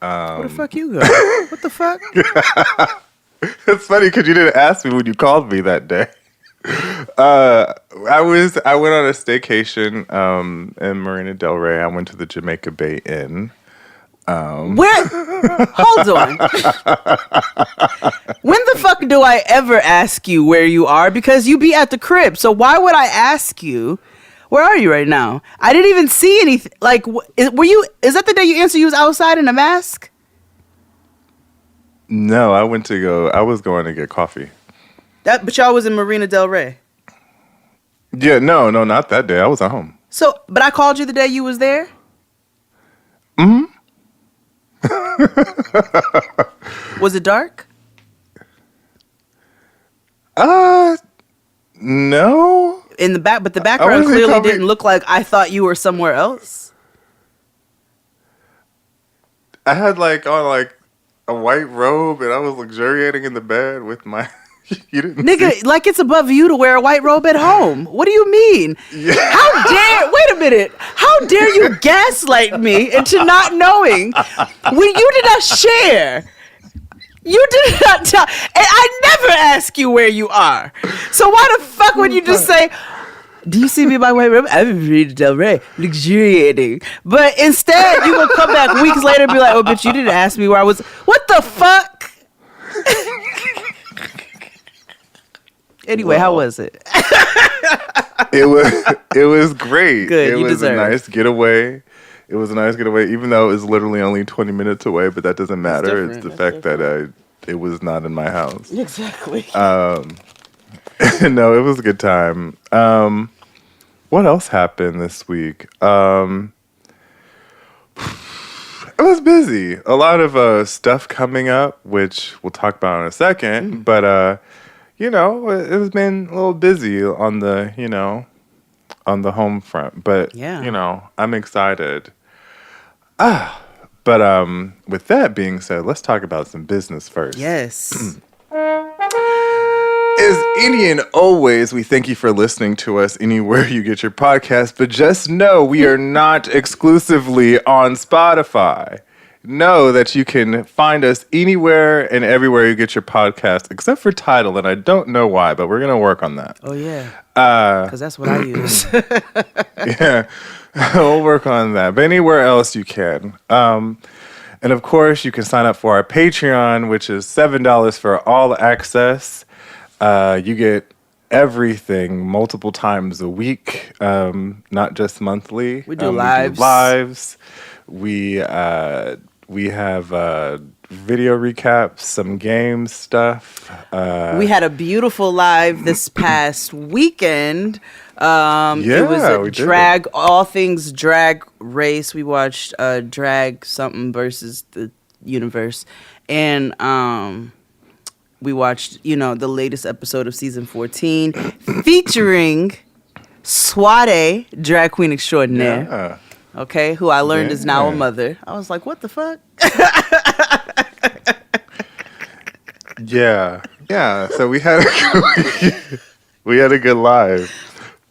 Where the fuck you go? What the fuck? It's funny because you didn't ask me when you called me that day. I went on a staycation in Marina Del Rey. I went to the Jamaica Bay Inn. Where? Hold on. When the fuck do I ever ask you where you are? Because you be at the crib. So why would I ask you? Where are you right now? I didn't even see anything. Like, were you? Is that the day you answered? You was outside in a mask? No, I was going to get coffee. But y'all was in Marina Del Rey. Yeah, no, not that day. I was at home. So, but I called you the day you was there? Mm-hmm. Was it dark? No. In the back, but the background clearly didn't look like I thought you were somewhere else. I had on a white robe and I was luxuriating in the bed with my you didn't Nigga, see? like it's above you to wear a white robe at home. What do you mean? Yeah. Wait a minute. How dare you gaslight me into not knowing when you did not share? You did not tell. And I never ask you where you are. So why the fuck would you just say, do you see me in my white robe? I'm in Marina Del Rey, luxuriating. But instead, you will come back weeks later and be like, oh, bitch, you didn't ask me where I was. What the fuck? Anyway, how was it? It was great. Good, it was a nice getaway. It was a nice getaway, even though it was literally only 20 minutes away, but that doesn't matter. It's the fact that it was not in my house. Exactly. No, it was a good time. What else happened this week? It was busy. A lot of stuff coming up, which we'll talk about in a second. But it's been a little busy on the home front. But I'm excited. But with that being said, let's talk about some business first. Yes. As any and always, we thank you for listening to us anywhere you get your podcast, but just know we are not exclusively on Spotify. Know that you can find us anywhere and everywhere you get your podcast, except for Tidal, and I don't know why, but we're going to work on that. Oh, yeah. Because that's what I use. Yeah, we'll work on that. But anywhere else you can. And of course, you can sign up for our Patreon, which is $7 for all access. You get everything multiple times a week, not just monthly. We do lives. We have video recaps, some games stuff. We had a beautiful live this past weekend. It was all things drag race. We watched Drag Something versus the Universe. And we watched, the latest episode of season 14 featuring Swade, drag queen extraordinaire. Yeah. Okay, who I learned is now a mother. I was like, what the fuck? Yeah. So we had a good live.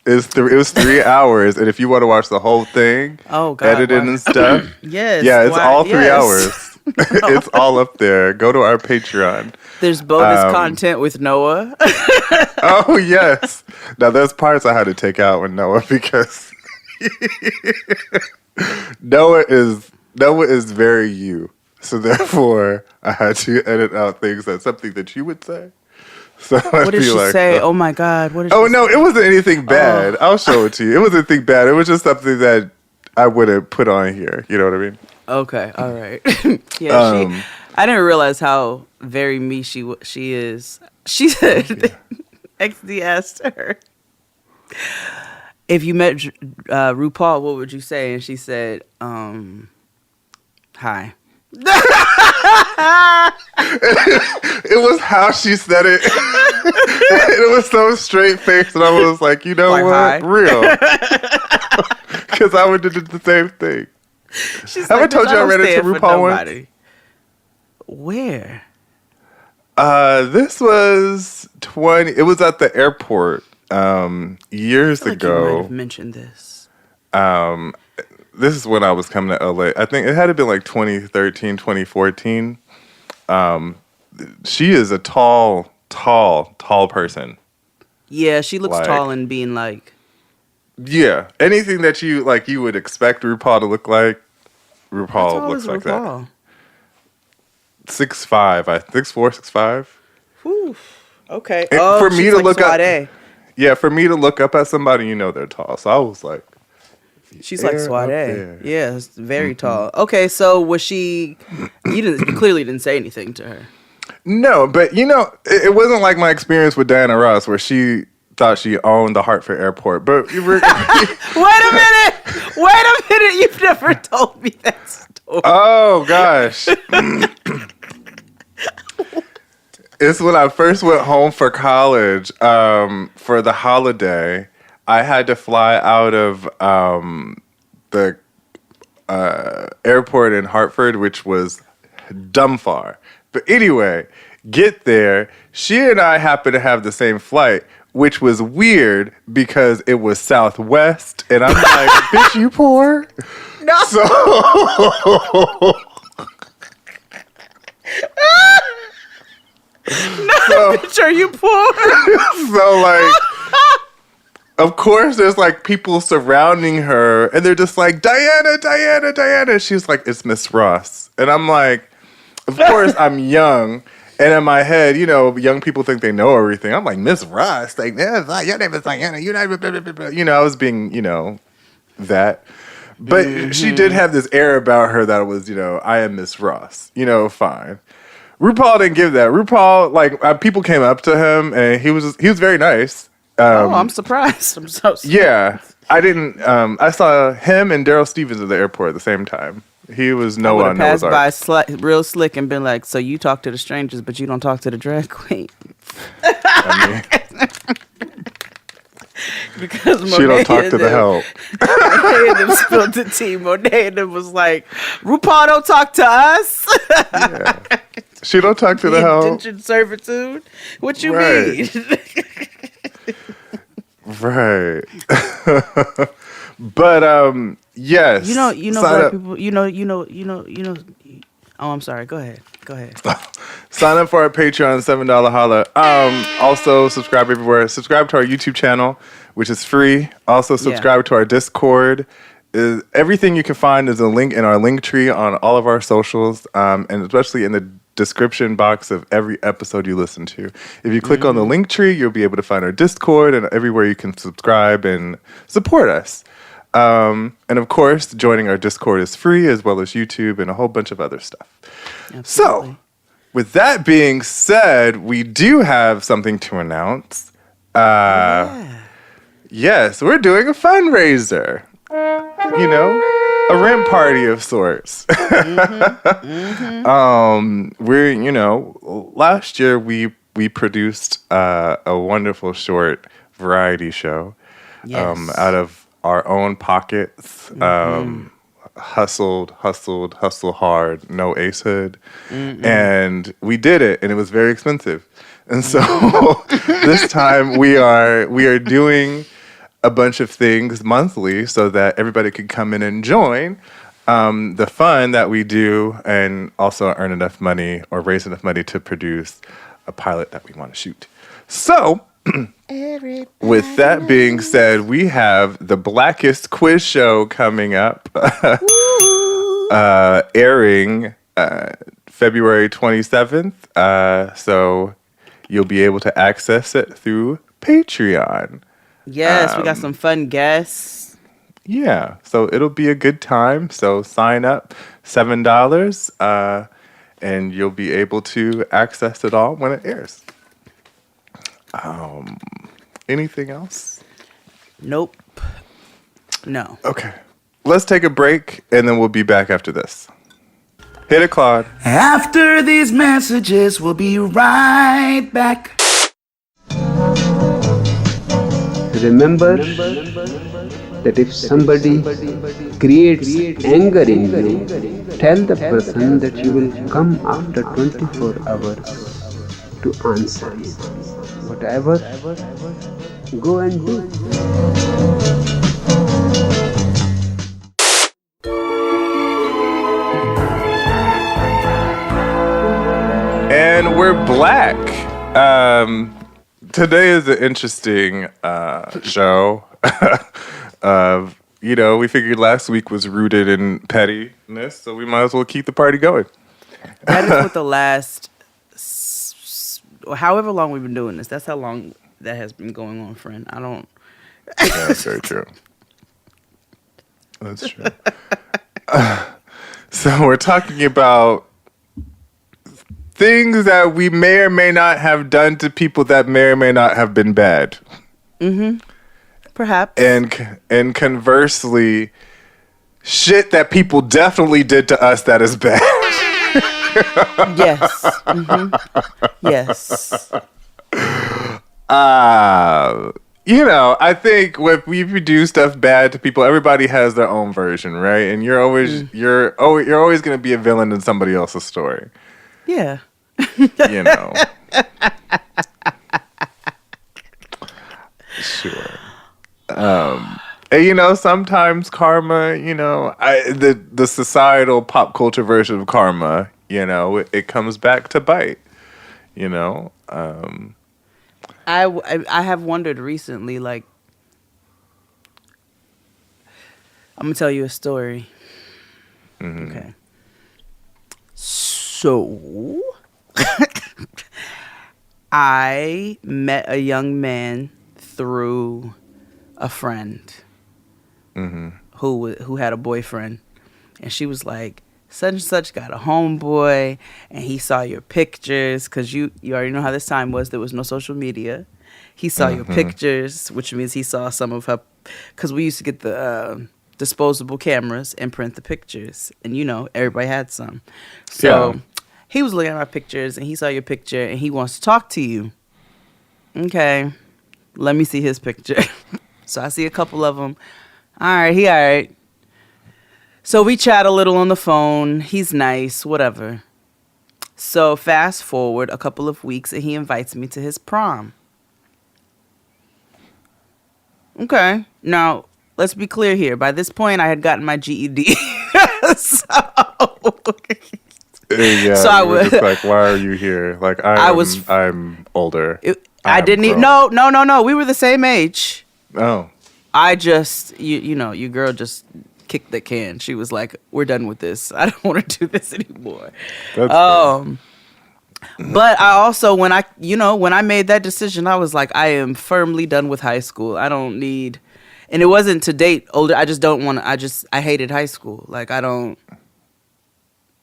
It was 3 hours, and if you want to watch the whole thing, edited and stuff, it's all 3 hours. It's all up there. Go to our Patreon. There's bonus content with Noah. Oh yes. Now there's parts I had to take out with Noah because Noah is very you. So therefore, I had to edit out things that's something that you would say. So what did she say? Oh my God! What did? Oh no, it wasn't anything bad. I'll show it to you. It wasn't anything bad. It was just something that I wouldn't put on here. You know what I mean? Okay, all right. Yeah, I didn't realize how very me she is. She said, XD asked her, if you met RuPaul, what would you say? And she said, hi. It was how she said it. It was so straight faced, and I was like, you know what? Hi. Real. Because I would have did the same thing. She's Have I told you I ran into RuPaul once? Where? This was it was at the airport years I feel ago. like you might have mentioned this. this is when I was coming to LA. I think it had to be like 2013, 2014. She is a tall person. Yeah, she looks Like, tall and being like. Yeah, anything that you like, you would expect RuPaul to look like. How RuPaul tall looks is like RuPaul? that. 6'5", 6'4", 6'5". Whew. Okay. And Oh, for me she's to like look up, Suade. yeah, for me to look up at somebody, you know they're tall. So I was like, She's like air up Suade. there. Yeah, it's very tall. Okay, so was she? You clearly didn't say anything to her. No, but you know, it wasn't like my experience with Diana Ross where she thought she owned the Hartford airport. But you were, Wait a minute! You've never told me that story. oh gosh. It's when I first went home for college, for the holiday. I had to fly out of the airport in Hartford, which was dumb far. But anyway, get there. She and I happened to have the same flight, which was weird because it was Southwest. And I'm like, bitch, you poor? No. So... Bitch, are you poor? So, like, of course, there's like people surrounding her, and they're just like, Diana. She's like, it's Miss Ross. And I'm like, of course, I'm young. And in my head, you know, young people think they know everything. I'm like, Miss Ross, like, yeah, your name is Diana. You know, blah, blah, blah, blah. You know, I was being, you know, that. But she did have this air about her that was, you know, I am Miss Ross. You know, fine. RuPaul didn't give that. RuPaul, like, people came up to him, and he was very nice. I'm surprised. I'm so surprised. Yeah, I didn't. I saw him and Daryl Stevens at the airport at the same time. He was I would have Noah's passed Ark. by real slick and been like, so you talk to the strangers, but you don't talk to the drag queen. I mean, Because she don't talk to the help. Monet and them spilled the tea. Monet and them was like, RuPaul don't talk to us. Yeah. She don't talk to the help. Indentured servitude. What you Right. mean? Right. But yes. You know, Sign black up. people. You know. Oh, I'm sorry. Go ahead. Sign up for our Patreon, $7 holla. Also subscribe everywhere. Subscribe to our YouTube channel, which is free. Also subscribe to our Discord. Everything you can find is a link in our link tree on all of our socials, and especially in the description box of every episode you listen to. If you click on the link tree, you'll be able to find our Discord and everywhere you can subscribe and support us. And of course, joining our Discord is free, as well as YouTube and a whole bunch of other stuff. Absolutely. So, with that being said, we do have something to announce. Yes, we're doing a fundraiser. You know, a rent party of sorts. We're, you know, last year we produced a wonderful short variety show out of our own pockets. Hustle hard, no Ace Hood. And we did it, and it was very expensive. And so this time we are doing a bunch of things monthly so that everybody could come in and join the fun that we do, and also earn enough money or raise enough money to produce a pilot that we want to shoot. So with that being said, we have the Blackest Quiz Show coming up, airing February 27th. So you'll be able to access it through Patreon. Yes, we got some fun guests. Yeah, so it'll be a good time. So sign up, $7, and you'll be able to access it all when it airs. Anything else? Nope. No. Okay. Let's take a break, and then we'll be back after this. Hit it, Claude. After these messages, we'll be right back. Remember that if somebody creates anger in you, tell the person that you will come after 24 hours to answer you. Whatever, go and do. And we're black. Today is an interesting show. We figured last week was rooted in pettiness, so we might as well keep the party going. That is what the last, however long we've been doing this, that's how long that has been going on, friend. I don't. Yeah, that's very true. That's true. So we're talking about things that we may or may not have done to people that may or may not have been bad. Mm-hmm. Perhaps. And conversely, shit that people definitely did to us that is bad. Yes. Mm-hmm. Yes. I think when we do stuff bad to people, everybody has their own version, right? And you're always going to be a villain in somebody else's story. Yeah. Sure. And sometimes karma, the societal pop culture version of karma, it comes back to bite, I have wondered recently, like, I'm going to tell you a story. Mm-hmm. Okay. So, I met a young man through a friend who had a boyfriend, and she was like, such and such got a homeboy, and he saw your pictures, because you already know how this time was. There was no social media. He saw your pictures, which means he saw some of her, because we used to get the disposable cameras and print the pictures, and everybody had some. So he was looking at my pictures, and he saw your picture, and he wants to talk to you. Okay, let me see his picture. So I see a couple of them. All right. So we chat a little on the phone. He's nice, whatever. So fast forward a couple of weeks, and he invites me to his prom. Okay. Now, let's be clear here. By this point, I had gotten my GED. Yeah, so I was just like, why are you here? Like, I'm older. I didn't even, no. We were the same age. Oh. I just, your girl just kicked the can. She was like, we're done with this. I don't want to do this anymore. That's but I also, when I made that decision, I was like, I am firmly done with high school. I don't need, and it wasn't to date older. I just don't want to, I hated high school. Like,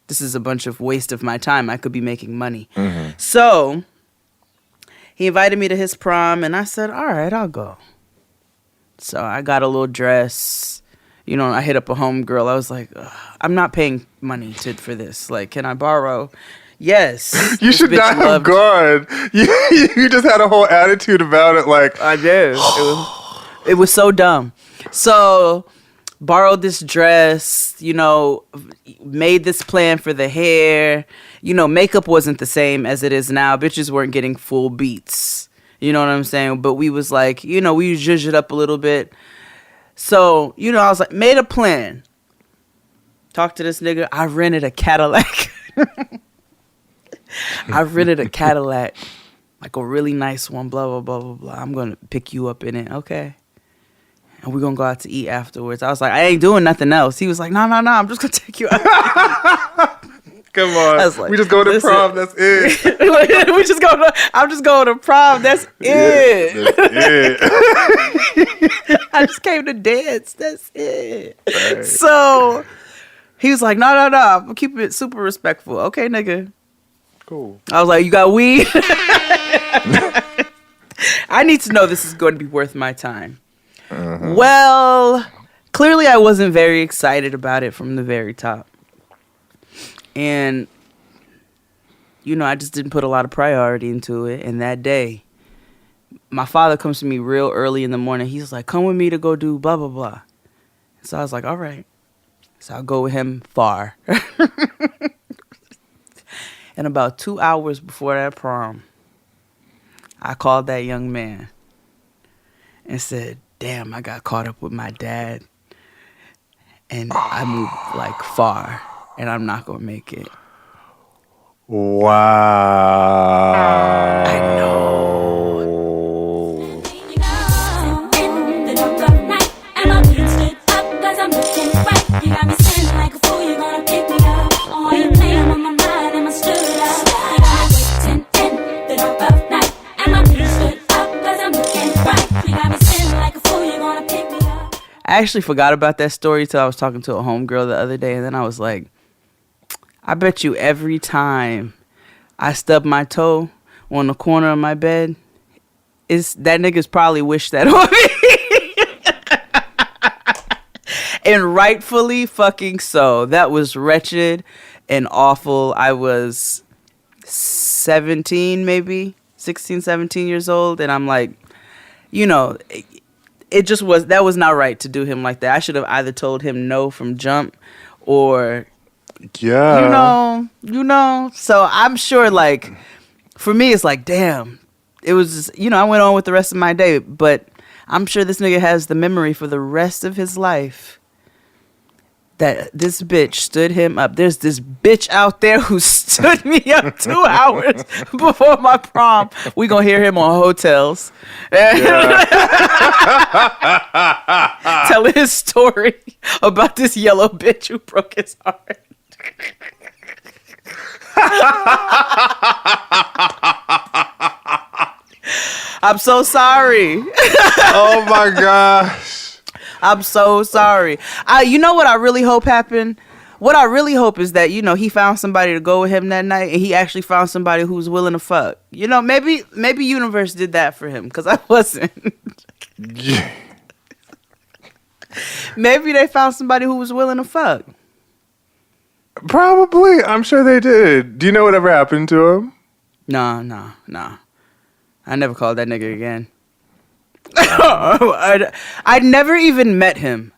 this is a bunch of waste of my time. I could be making money. Mm-hmm. So he invited me to his prom, and I said, all right, I'll go. So I got a little dress. I hit up a homegirl. I was like, I'm not paying money for this. Like, can I borrow? Yes. You should not have gone. You just had a whole attitude about it. Like, I did. It was so dumb. So borrowed this dress, made this plan for the hair. Makeup wasn't the same as it is now. Bitches weren't getting full beats. You know what I'm saying? But we was like, we zhuzh it up a little bit. So, I was like, made a plan. Talked to this nigga. I rented a Cadillac. Like a really nice one, blah, blah, blah, blah, blah. I'm going to pick you up in it. Okay. And we're going to go out to eat afterwards. I was like, I ain't doing nothing else. He was like, no, I'm just going to take you out. Come on. Like, we just go to prom. That's it. I'm just going to prom. That's it. I just came to dance. That's it. Right. So he was like, no. I'm keeping it super respectful. Okay, nigga. Cool. I was like, you got weed? I need to know this is going to be worth my time. Uh-huh. Well, clearly I wasn't very excited about it from the very top. And, I just didn't put a lot of priority into it. And that day, my father comes to me real early in the morning. He's like, come with me to go do blah, blah, blah. So I was like, all right. So I'll go with him far. And about 2 hours before that prom, I called that young man and said, damn, I got caught up with my dad. And I moved far. And I'm not going to make it. Wow. I actually forgot about that story till I was talking to a homegirl the other day, and then I was like, I bet you every time I stub my toe on the corner of my bed, that nigga's probably wished that on me. And rightfully fucking so. That was wretched and awful. I was 17, maybe 16, 17 years old, and I'm like, that was not right to do him like that. I should have either told him no from jump, or so I'm sure, like, for me it's like, damn, it was just, I went on with the rest of my day, but I'm sure this nigga has the memory for the rest of his life that this bitch stood him up. There's this bitch out there who stood me up 2 hours before my prom. We gonna hear him on Hotels. Telling his story about this yellow bitch who broke his heart. I'm so sorry. Oh my gosh. I'm so sorry. You know what I really hope happened? What I really hope is that, he found somebody to go with him that night, and he actually found somebody who's willing to fuck. Maybe Universe did that for him, because I wasn't. Yeah. Maybe they found somebody who was willing to fuck. Probably. I'm sure they did. Do you know whatever happened to him? Nah. I never called that nigga again. I'd never even met him.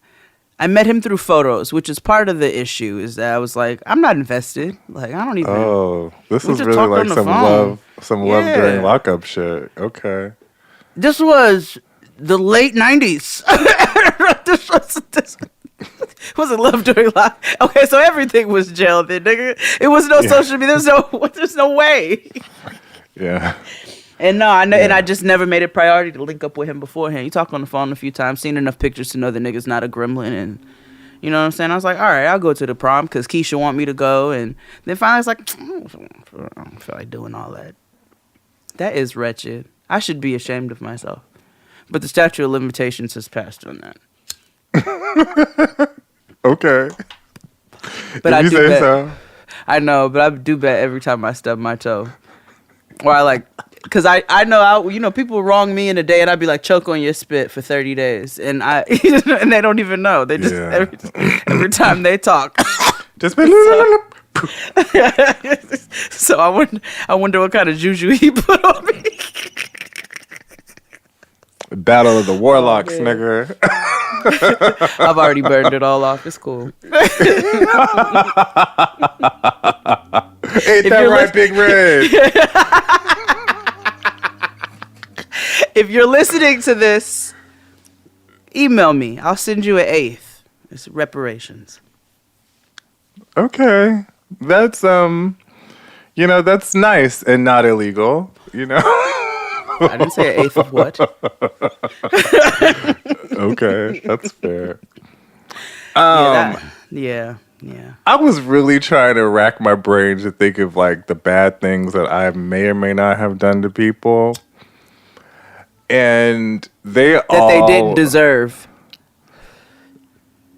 I met him through photos, which is part of the issue, is that I was like, I'm not invested. Like, I don't even. Oh, this was really like some love during lockup shit. Okay. This was the late 90s. This wasn't love during lockup. Okay, so everything was jail then, nigga. It was no social media. There's no way. Yeah. And no, I know, and I just never made it a priority to link up with him beforehand. You talked on the phone a few times, seen enough pictures to know the nigga's not a gremlin, and you know what I'm saying? I was like, all right, I'll go to the prom because Keisha want me to go, and then finally I was like, I don't feel like doing all that. That is wretched. I should be ashamed of myself. But the statute of limitations has passed on that. Okay. But I do bet. So. I know, but I do bet every time I stub my toe. Or I like, because I know, people wrong me in a day, and I'd be like, choke on your spit for 30 days. And and they don't even know. They just, every time they talk. Just be So I wonder what kind of juju he put on me. Battle of the Warlocks, nigga. I've already burned it all off. It's cool. Ain't that right, Big Red? If you're listening to this, email me. I'll send you an eighth. It's reparations. Okay. That's that's nice and not illegal, I didn't say an eighth of what. Okay, that's fair. Yeah. I was really trying to rack my brain to think of like the bad things that I may or may not have done to people, and they didn't deserve.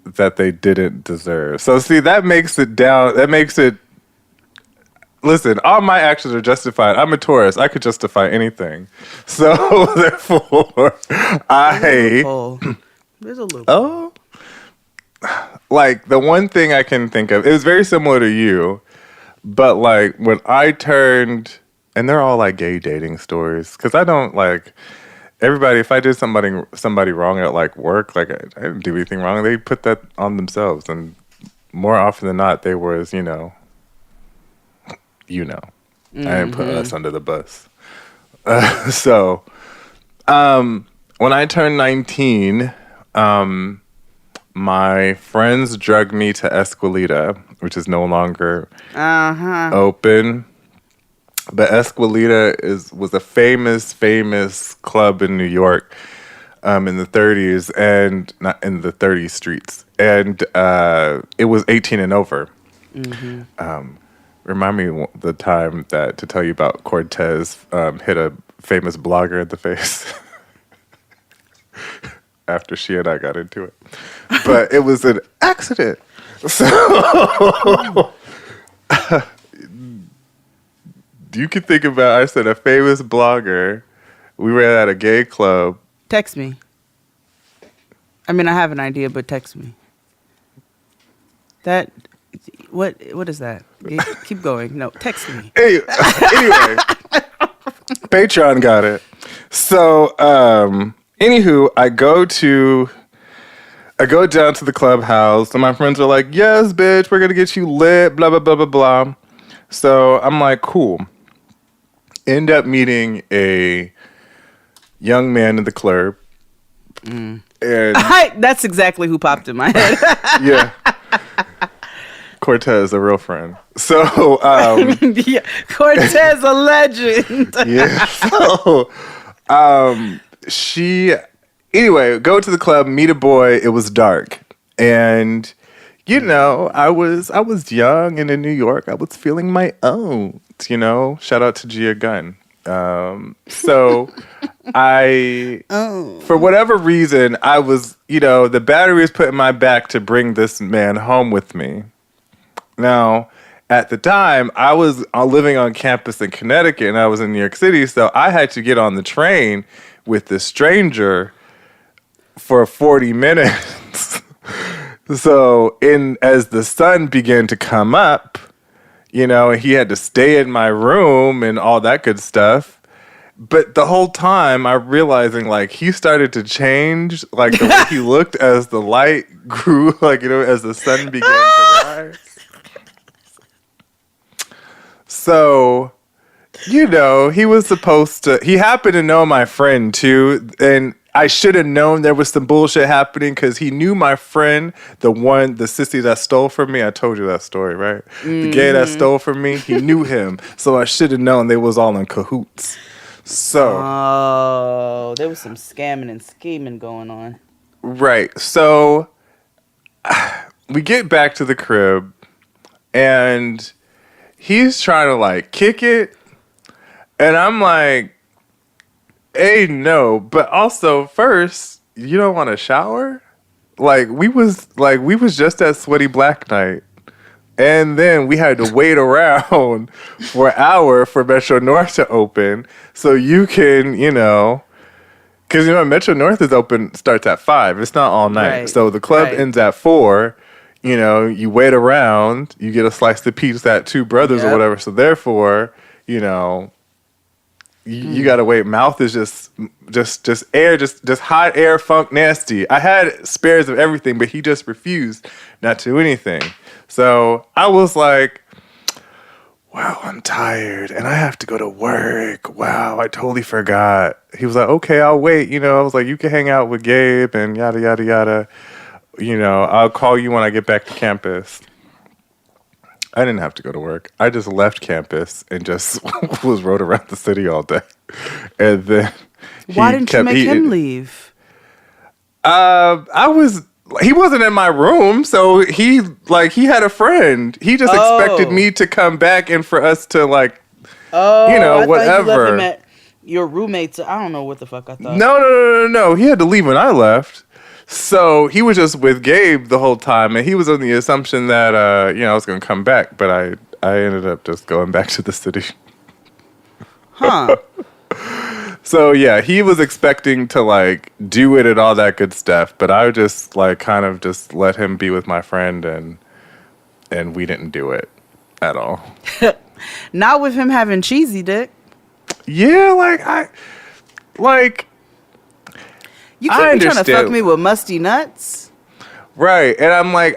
That they didn't deserve. So see, that makes it down. That makes it. Listen, all my actions are justified. I'm a Taurus. I could justify anything. So therefore, There's a loophole. Oh. Like, the one thing I can think of, it was very similar to you, but like when I turned, and they're all like gay dating stories, because I don't like everybody. If I did somebody wrong at like work, like I didn't do anything wrong, they put that on themselves, and more often than not, they was I didn't put us under the bus. So when I turned 19, my friends drugged me to Esquilita, which is no longer open. But Esquilita was a famous club in New York in the 30s, and not in the 30 streets. And it was 18 and over. Mm-hmm. Remind me the time to tell you about Cortez hit a famous blogger in the face. after she and I got into it. But it was an accident. So you can think about, I said, a famous blogger. We were at a gay club. Text me. I mean, I have an idea, but text me. What is that? Keep going. No, text me. Anyway, Patreon got it. So, anywho, I go down to the clubhouse, and my friends are like, "Yes, bitch, we're gonna get you lit." Blah blah blah blah blah. So I'm like, "Cool." End up meeting a young man in the club, and that's exactly who popped in my head. yeah. Cortez, a real friend. So, yeah, Cortez, a legend. yeah. So, anyway, go to the club, meet a boy. It was dark, and I was young and in New York. I was feeling my own. Shout out to Gia Gunn. So for whatever reason, I was, the battery was put in my back to bring this man home with me. Now, at the time, I was living on campus in Connecticut and I was in New York City, so I had to get on the train with this stranger for 40 minutes. So, as the sun began to come up, he had to stay in my room and all that good stuff. But the whole time, I'm realizing, he started to change, the way he looked as the light grew, as the sun began to rise. So, he was supposed to... He happened to know my friend, too. And I should have known there was some bullshit happening because he knew my friend, the sissy that stole from me. I told you that story, right? Mm-hmm. The gay that stole from me, he knew him. So I should have known they was all in cahoots. So... there was some scamming and scheming going on. Right. So, we get back to the crib, and... he's trying to kick it, and I'm like, hey, no, but also first, you don't want to shower? We was just at Sweaty Black Night, and then we had to wait around for an hour for Metro North to open, so you can, because Metro North starts at 5. It's not all night, right. So the club ends at 4. You wait around, you get a slice of pizza at Two Brothers or whatever. So therefore, you got to wait. Mouth is just air, just hot air, funk nasty. I had spares of everything, but he just refused not to do anything. So I was like, wow, I'm tired and I have to go to work. Wow, I totally forgot. He was like, okay, I'll wait. I was like, you can hang out with Gabe and yada, yada, yada. I'll call you when I get back to campus. I didn't have to go to work. I just left campus and just rode around the city all day. And then why didn't you make him leave? He wasn't in my room, so he had a friend. He just expected me to come back and for us to whatever. I thought you left him at your roommate's. I don't know what the fuck I thought. No. He had to leave when I left. So he was just with Gabe the whole time, and he was on the assumption that I was going to come back, but I ended up just going back to the city. Huh. So yeah, he was expecting to do it and all that good stuff, but I just kind of just let him be with my friend, and we didn't do it at all. Not with him having cheesy dick. Yeah, you can't be trying to fuck me with musty nuts. Right. And I'm like,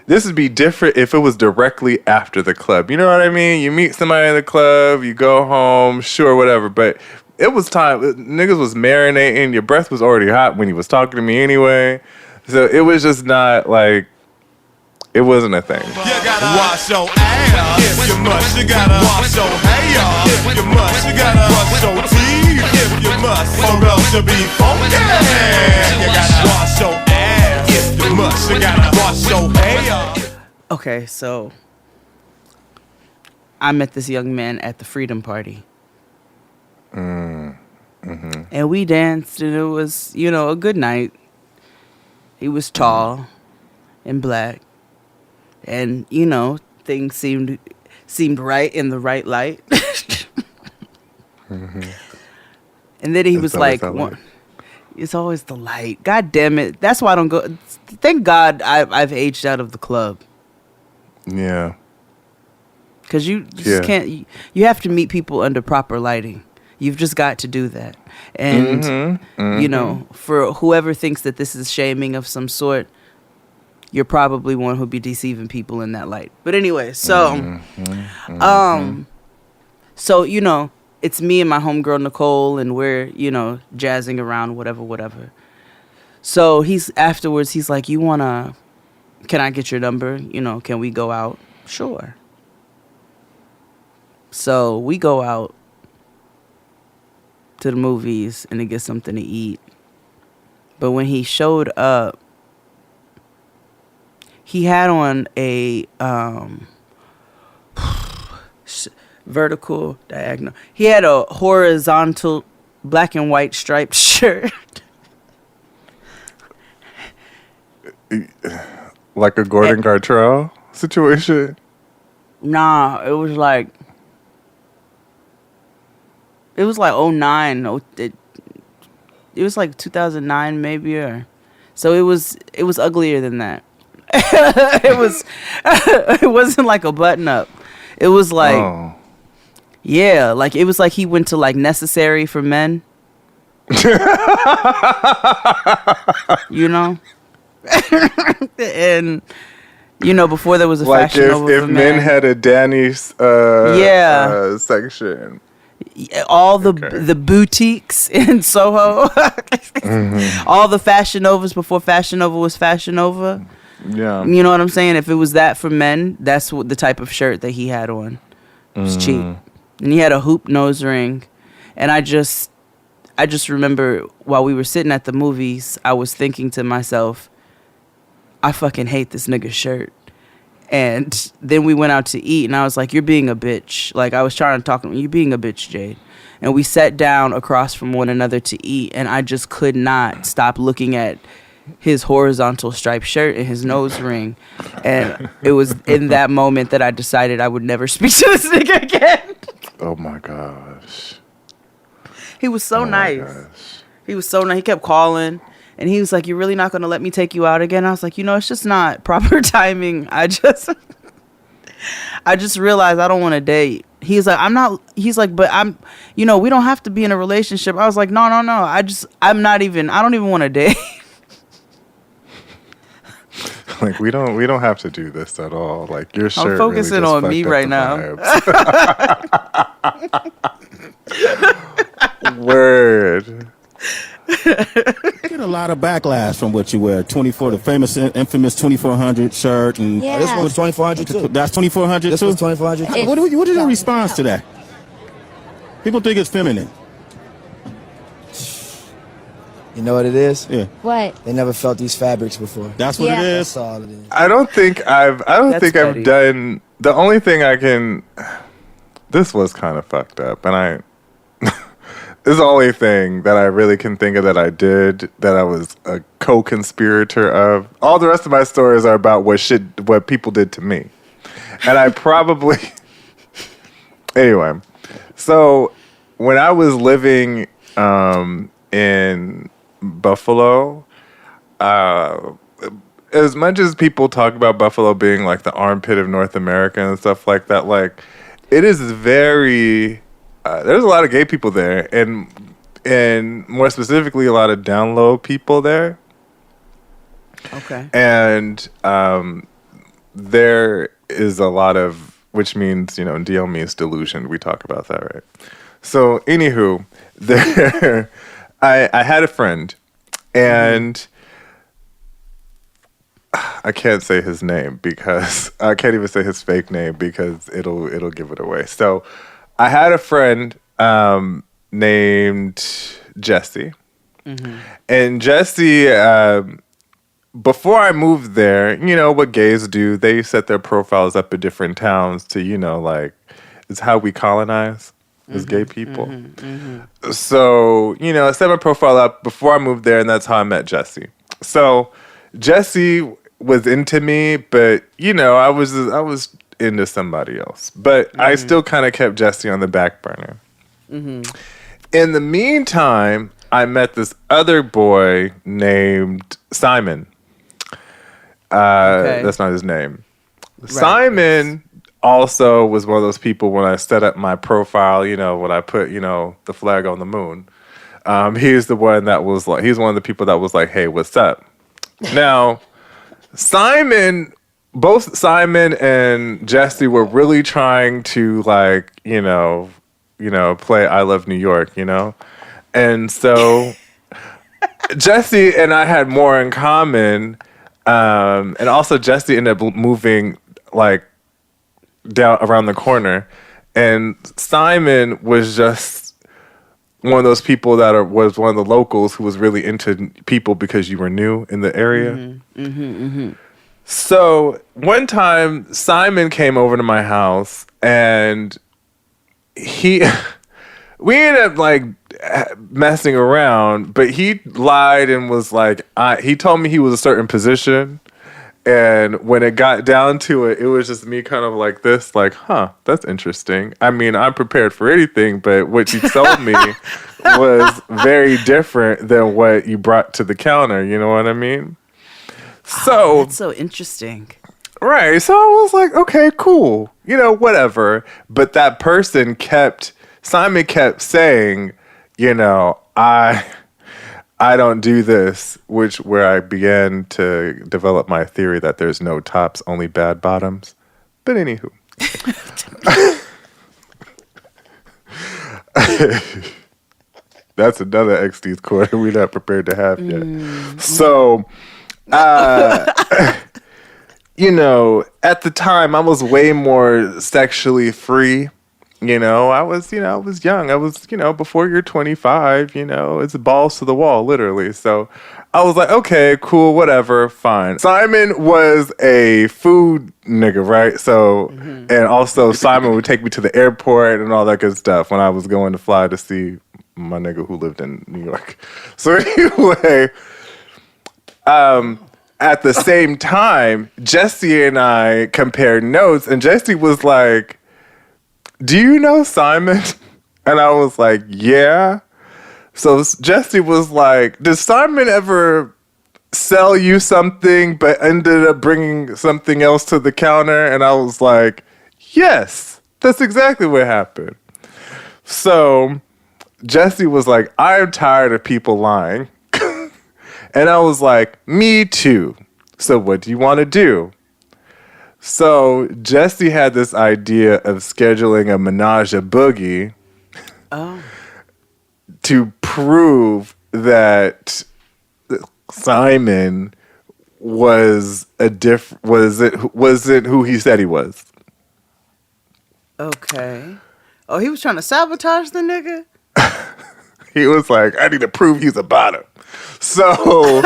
this would be different if it was directly after the club. You know what I mean? You meet somebody in the club, you go home, sure, whatever. But it was time. Niggas was marinating. Your breath was already hot when he was talking to me anyway. So it was just not it wasn't a thing. You gotta wash your ass if you must. You gotta wash your hair if you must. You gotta brush your teeth if you must, or else you'll be funky. You gotta wash your ass if you must. You gotta wash your hair. Okay, so I met this young man at the Freedom Party. And And we danced, and it was, a good night. He was tall and black. And, things seemed right in the right light. And then he was like, it's always the light. God damn it. That's why I don't go. Thank God I've aged out of the club. Yeah. Because you just can't. You have to meet people under proper lighting. You've just got to do that. And, for whoever thinks that this is shaming of some sort, you're probably one who'll be deceiving people in that light. But anyway, so, it's me and my homegirl Nicole, and we're, jazzing around, whatever. So afterwards, he's like, can I get your number? Can we go out? Sure. So we go out to the movies and to get something to eat. But when he showed up, he had on a vertical, diagonal. He had a horizontal black and white striped shirt. Like a Gordon Gartrell situation? Nah, it was like '09. It was like 2009 maybe, or so it was uglier than that. It wasn't like a button up. It was like yeah, like it was like he went to like Necessary for Men. And before there was a like Fashion Nova if for men had a Danny's section. All the boutiques in Soho, all the Fashion Novas before Fashion Nova was Fashion Nova. Yeah, you know what I'm saying. If it was that for men, that's what the type of shirt that he had on. It was cheap, and he had a hoop nose ring. And I just remember while we were sitting at the movies, I was thinking to myself, I fucking hate this nigga's shirt. And then we went out to eat, and I was like, you're being a bitch. Like, I was trying to talk to him, you're being a bitch, Jade. And we sat down across from one another to eat, and I just could not stop looking at his horizontal striped shirt and his nose ring. And it was in that moment that I decided I would never speak to this nigga again. Oh, my gosh. He was so nice. He was so nice. He kept calling. And he was like, you're really not going to let me take you out again? I was like, it's just not proper timing. I just realized I don't want to date. He's like, but I'm, we don't have to be in a relationship. I was like, no. I don't even want to date. Like, we don't have to do this at all. Like, your shirt I'm focusing really just on me right now. Word. Get a lot of backlash from what you wear. The infamous 2400 shirt, and this one was 2400 too. That's 2400 too. This was 2400. What is your response to that? People think it's feminine. You know what it is? Yeah. What? They never felt these fabrics before. That's what it is. That's all it is. I don't think I've done. The only thing I can. This was kind of fucked up, and this is the only thing that I really can think of that I did that I was a co-conspirator of. All the rest of my stories are about what people did to me, and I probably. Anyway, so when I was living in Buffalo, as much as people talk about Buffalo being like the armpit of North America and stuff like that, like it is very. There's a lot of gay people there, and more specifically, a lot of down low people there. Okay. And there is a lot of, which means, DL means delusion. We talk about that, right? So, anywho, there, I had a friend, and I can't say his name because I can't even say his fake name because it'll give it away. So, I had a friend named Jesse. Mm-hmm. And Jesse, before I moved there, what gays do, they set their profiles up in different towns to, like, it's how we colonize. as gay people. So, I set my profile up before I moved there, and that's how I met Jesse. So Jesse was into me, but I was into somebody else. But I still kind of kept Jesse on the back burner. In the meantime, I met this other boy named Simon. That's not his name. Right. Simon also was one of those people when I set up my profile, when I put, the flag on the moon. He's the one that was like, he's one of the people that was like, hey, what's up? Now, both Simon and Jesse were really trying to play I Love New York, And so Jesse and I had more in common. And also Jesse ended up moving down around the corner. And Simon was just one of those people was one of the locals who was really into people because you were new in the area. So one time Simon came over to my house and we ended up messing around, but he lied and was he told me he was a certain position. And when it got down to it, it was just me kind of like this, that's interesting. I mean, I'm prepared for anything, but what you told me was very different than what you brought to the counter. You know what I mean? So that's so interesting. Right. So I was like, okay, cool. Whatever. But that Simon kept saying, I don't do this, where I began to develop my theory that there's no tops, only bad bottoms. But anywho. That's another XD's corner we're not prepared to have yet. So, at the time I was way more sexually free. I was young. I was, before you're 25, it's balls to the wall, literally. So I was like, okay, cool, whatever, fine. Simon was a food nigga, right? So, and also Simon would take me to the airport and all that good stuff when I was going to fly to see my nigga who lived in New York. So anyway, at the same time, Jesse and I compared notes, and Jesse was like, do you know Simon? And I was like, yeah. So Jesse was like, did Simon ever sell you something but ended up bringing something else to the counter? And I was like, yes, that's exactly what happened. So Jesse was like, I'm tired of people lying. And I was like, me too. So what do you want to do? So Jesse had this idea of scheduling a menage a boogie to prove that Simon wasn't who he said he was. Okay. Oh, he was trying to sabotage the nigga? He was like, I need to prove he's a bottom. So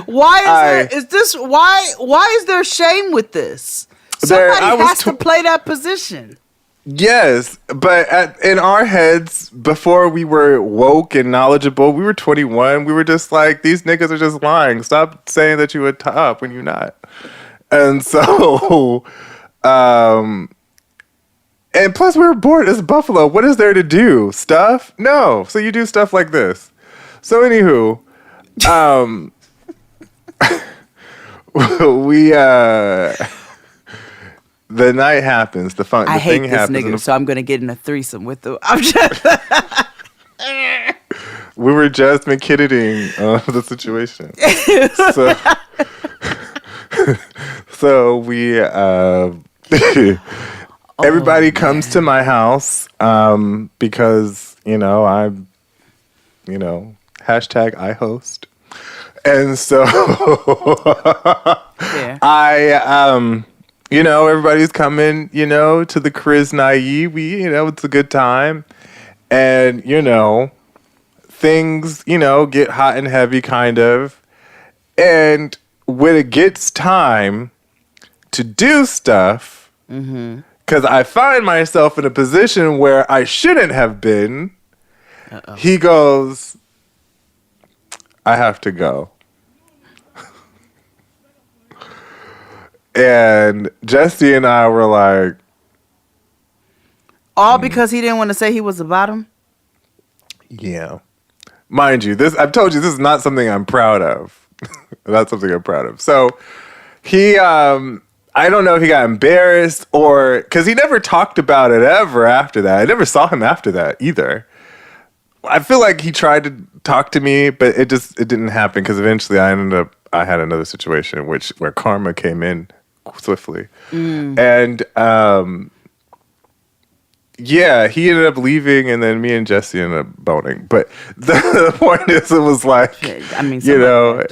why is there shame with this? Somebody has to play that position. Yes, but in our heads, before we were woke and knowledgeable, we were 21. We were just like, these niggas are just lying. Stop saying that you a top when you're not. And so, and plus we were bored as Buffalo. What is there to do? Stuff? No. So you do stuff like this. So anywho, we the night happens. The thing happens. I hate this nigga, so I'm gonna get in a threesome with him. I'm just we were just kidding the situation. So we everybody comes to my house because I'm hashtag I host. And so everybody's coming, to the Chris Naive. We, it's a good time. And, things, get hot and heavy kind of. And when it gets time to do stuff, because I find myself in a position where I shouldn't have been. He goes, I have to go. And Jesse and I were like, all because he didn't want to say he was the bottom? yeah. Mind you, I've told you this is not something I'm proud of. Not something I'm proud of. So he, I don't know if he got embarrassed or, because he never talked about it ever after that. I never saw him after that either. I feel like he tried to talk to me, but it didn't happen because eventually I had another situation where karma came in swiftly. And, yeah, he ended up leaving, and then me and Jesse ended up boning. But the point is, it was like, I mean, you know,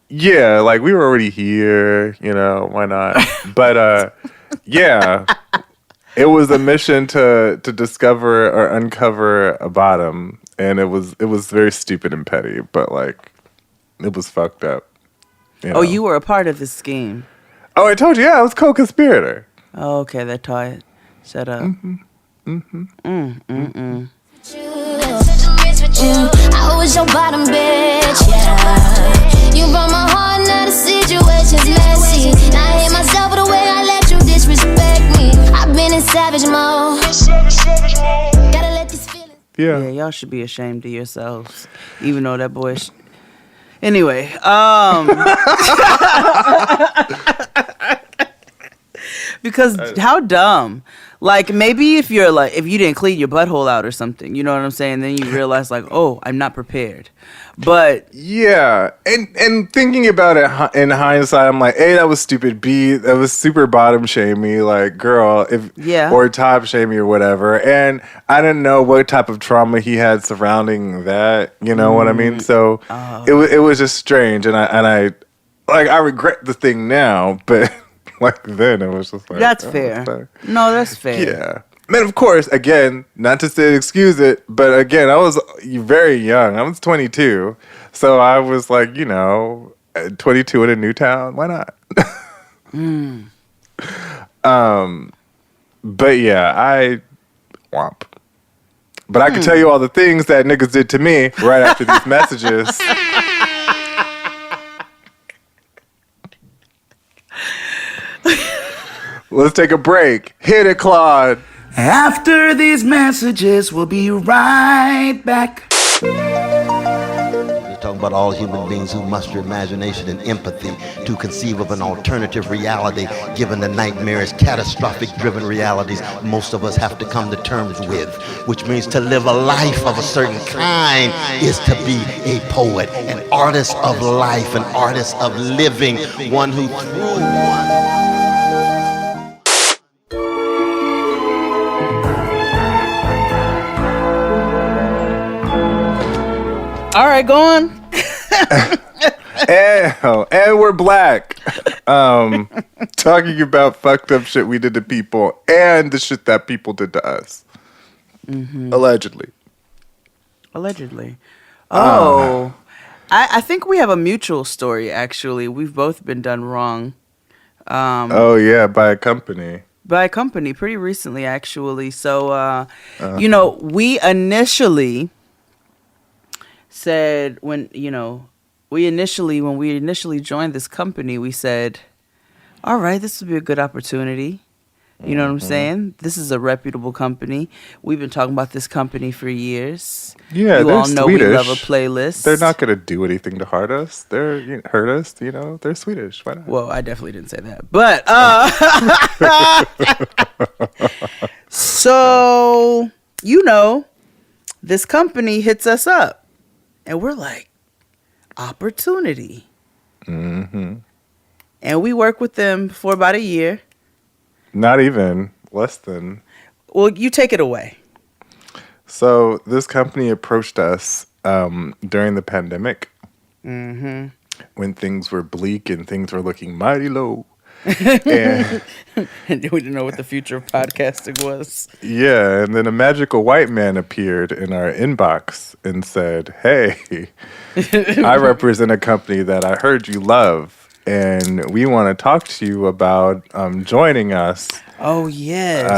yeah, like we were already here, you know, why not? But yeah, it was a mission to discover or uncover a bottom, and it was very stupid and petty, but like it was fucked up. You know? Oh, you were a part of this scheme. Oh, I told you, yeah, I was co-conspirator. Oh, okay, that's why. Shut up. I was your bottom bitch, yeah. You brought my heart, now the situation's messy. Now I hate myself for the way I let you disrespect me. I've been in savage mode. Gotta let these feelings. Yeah, y'all should be ashamed of yourselves, even though that boy. Anyway, because how dumb. Like, maybe if you didn't clean your butthole out or something, you know what I'm saying? Then you realize, like, oh, I'm not prepared. But yeah, and thinking about it in hindsight, I'm like, A, that was stupid. B, that was super bottom shamey. Like, girl, or top shamey or whatever. And I didn't know what type of trauma he had surrounding that. You know what I mean? So it was just strange, and I regret the thing now, but. Like then it was just like that's fair. No, that's fair. Yeah. And of course, again, not to say excuse it, but again, I was very young. I was 22. So I was like, 22 in a new town. Why not? But yeah, I womp. But I can tell you all the things that niggas did to me right after these messages. Let's take a break. Hit it, Claude. After these messages, we'll be right back. We're talking about all human beings who muster imagination and empathy to conceive of an alternative reality given the nightmarish, catastrophic-driven realities most of us have to come to terms with, which means to live a life of a certain kind is to be a poet, an artist of life, an artist of living, one who through one... All right, go on. and we're black. Talking about fucked up shit we did to people and the shit that people did to us. Allegedly. Oh. I think we have a mutual story, actually. We've both been done wrong. Oh, yeah, by a company. By a company, pretty recently, actually. So, we initially... said when we initially joined this company, we said, all right, this would be a good opportunity. You know what I'm saying? This is a reputable company. We've been talking about this company for years. Yeah, you they're all know Swedish. We love a playlist. They're not going to do anything to hurt us. Hurt us. They're Swedish. Why not? Well, I definitely didn't say that, but so this company hits us up. And we're like, opportunity. And we worked with them for about a year. Not even. Less than. Well, you take it away. So this company approached us during the pandemic. When things were bleak and things were looking mighty low. And we didn't know what the future of podcasting was. Yeah, and then a magical white man appeared in our inbox and said, hey, I represent a company that I heard you love, and we want to talk to you about joining us. Oh yes.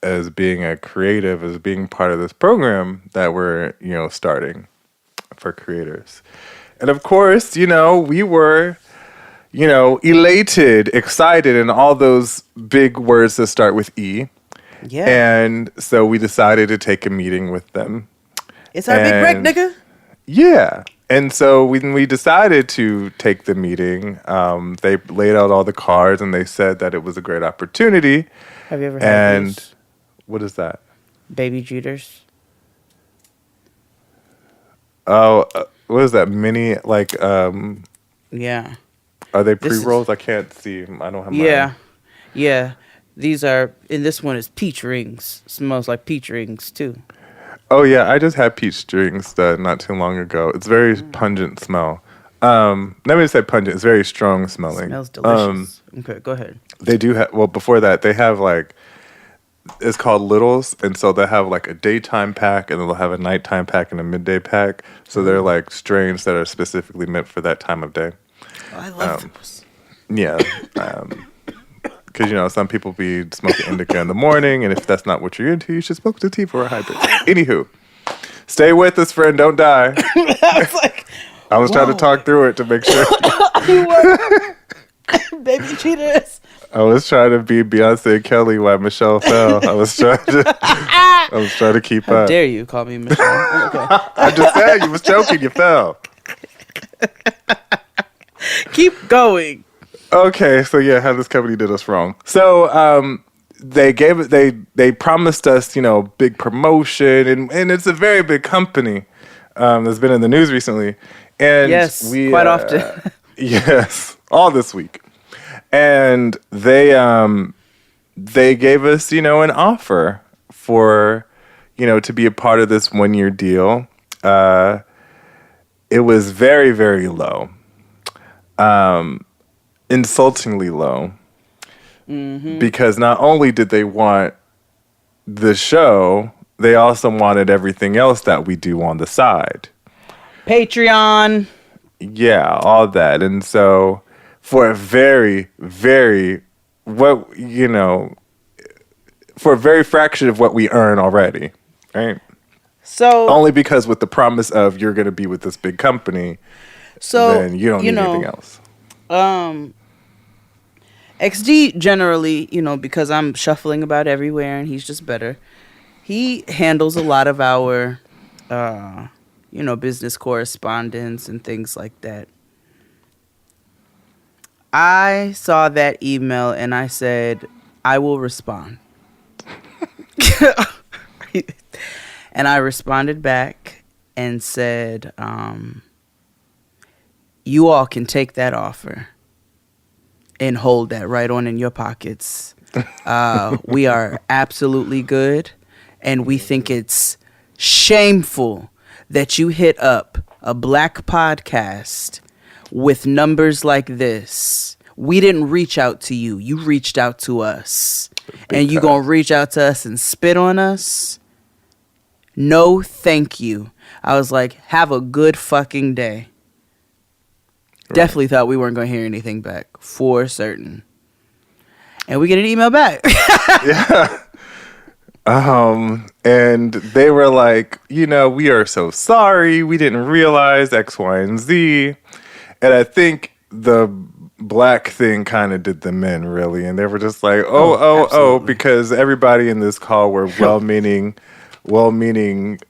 As being a creative, as being part of this program that we're starting for creators, and of course, we were elated, excited, and all those big words that start with E. Yeah. And so we decided to take a meeting with them. It's our big break, nigga. Yeah. And so when we decided to take the meeting, they laid out all the cards and they said that it was a great opportunity. Have you ever had these? What is that? Baby Jeters. Oh, what is that? Mini, Yeah. Are they pre-rolls? I can't see. I don't have mine. Yeah. Yeah. These are, and this one is peach rings. Smells like peach rings, too. Oh, yeah. I just had peach drinks not too long ago. It's very pungent smell. Let me just say pungent. It's very strong smelling. Smells delicious. Okay, go ahead. They do have, before that, they have it's called Littles. And so they have a daytime pack and then they'll have a nighttime pack and a midday pack. So they're strains that are specifically meant for that time of day. Oh, I love those. Yeah. Because, some people be smoking indica in the morning, and if that's not what you're into, you should smoke the tea for a hybrid. Anywho, stay with us, friend. Don't die. I was trying to talk through it to make sure. Baby cheaters. I was trying to be Beyonce and Kelly while Michelle fell. I was trying to keep How up. dare you call me Michelle? Okay. I just said you was joking. You fell. Keep going. Okay, so yeah, how this company did us wrong. So they promised us, big promotion, and it's a very big company that's been in the news recently. And yes, quite often. Yes, all this week. And they gave us, an offer for, to be a part of this 1-year deal. It was very, very low. Insultingly low, because not only did they want the show, they also wanted everything else that we do on the side. Patreon. Yeah, all that. And so for a very, very, for a very fraction of what we earn already, right? So only because with the promise of you're going to be with this big company, then you don't need anything else. XD generally, because I'm shuffling about everywhere and he's just better, he handles a lot of our, business correspondence and things like that. I saw that email and I said, I will respond. And I responded back and said, you all can take that offer and hold that right on in your pockets. We are absolutely good, and we think it's shameful that you hit up a black podcast with numbers like this. We didn't reach out to you. You reached out to us. And you gonna reach out to us and spit on us? No, thank you. I was like, have a good fucking day. Right. Definitely thought we weren't going to hear anything back, for certain. And we get an email back. Yeah. And they were like, we are so sorry. We didn't realize X, Y, and Z. And I think the black thing kind of did them in, really. And they were just like, oh, because everybody in this call were well-meaning BIPOC.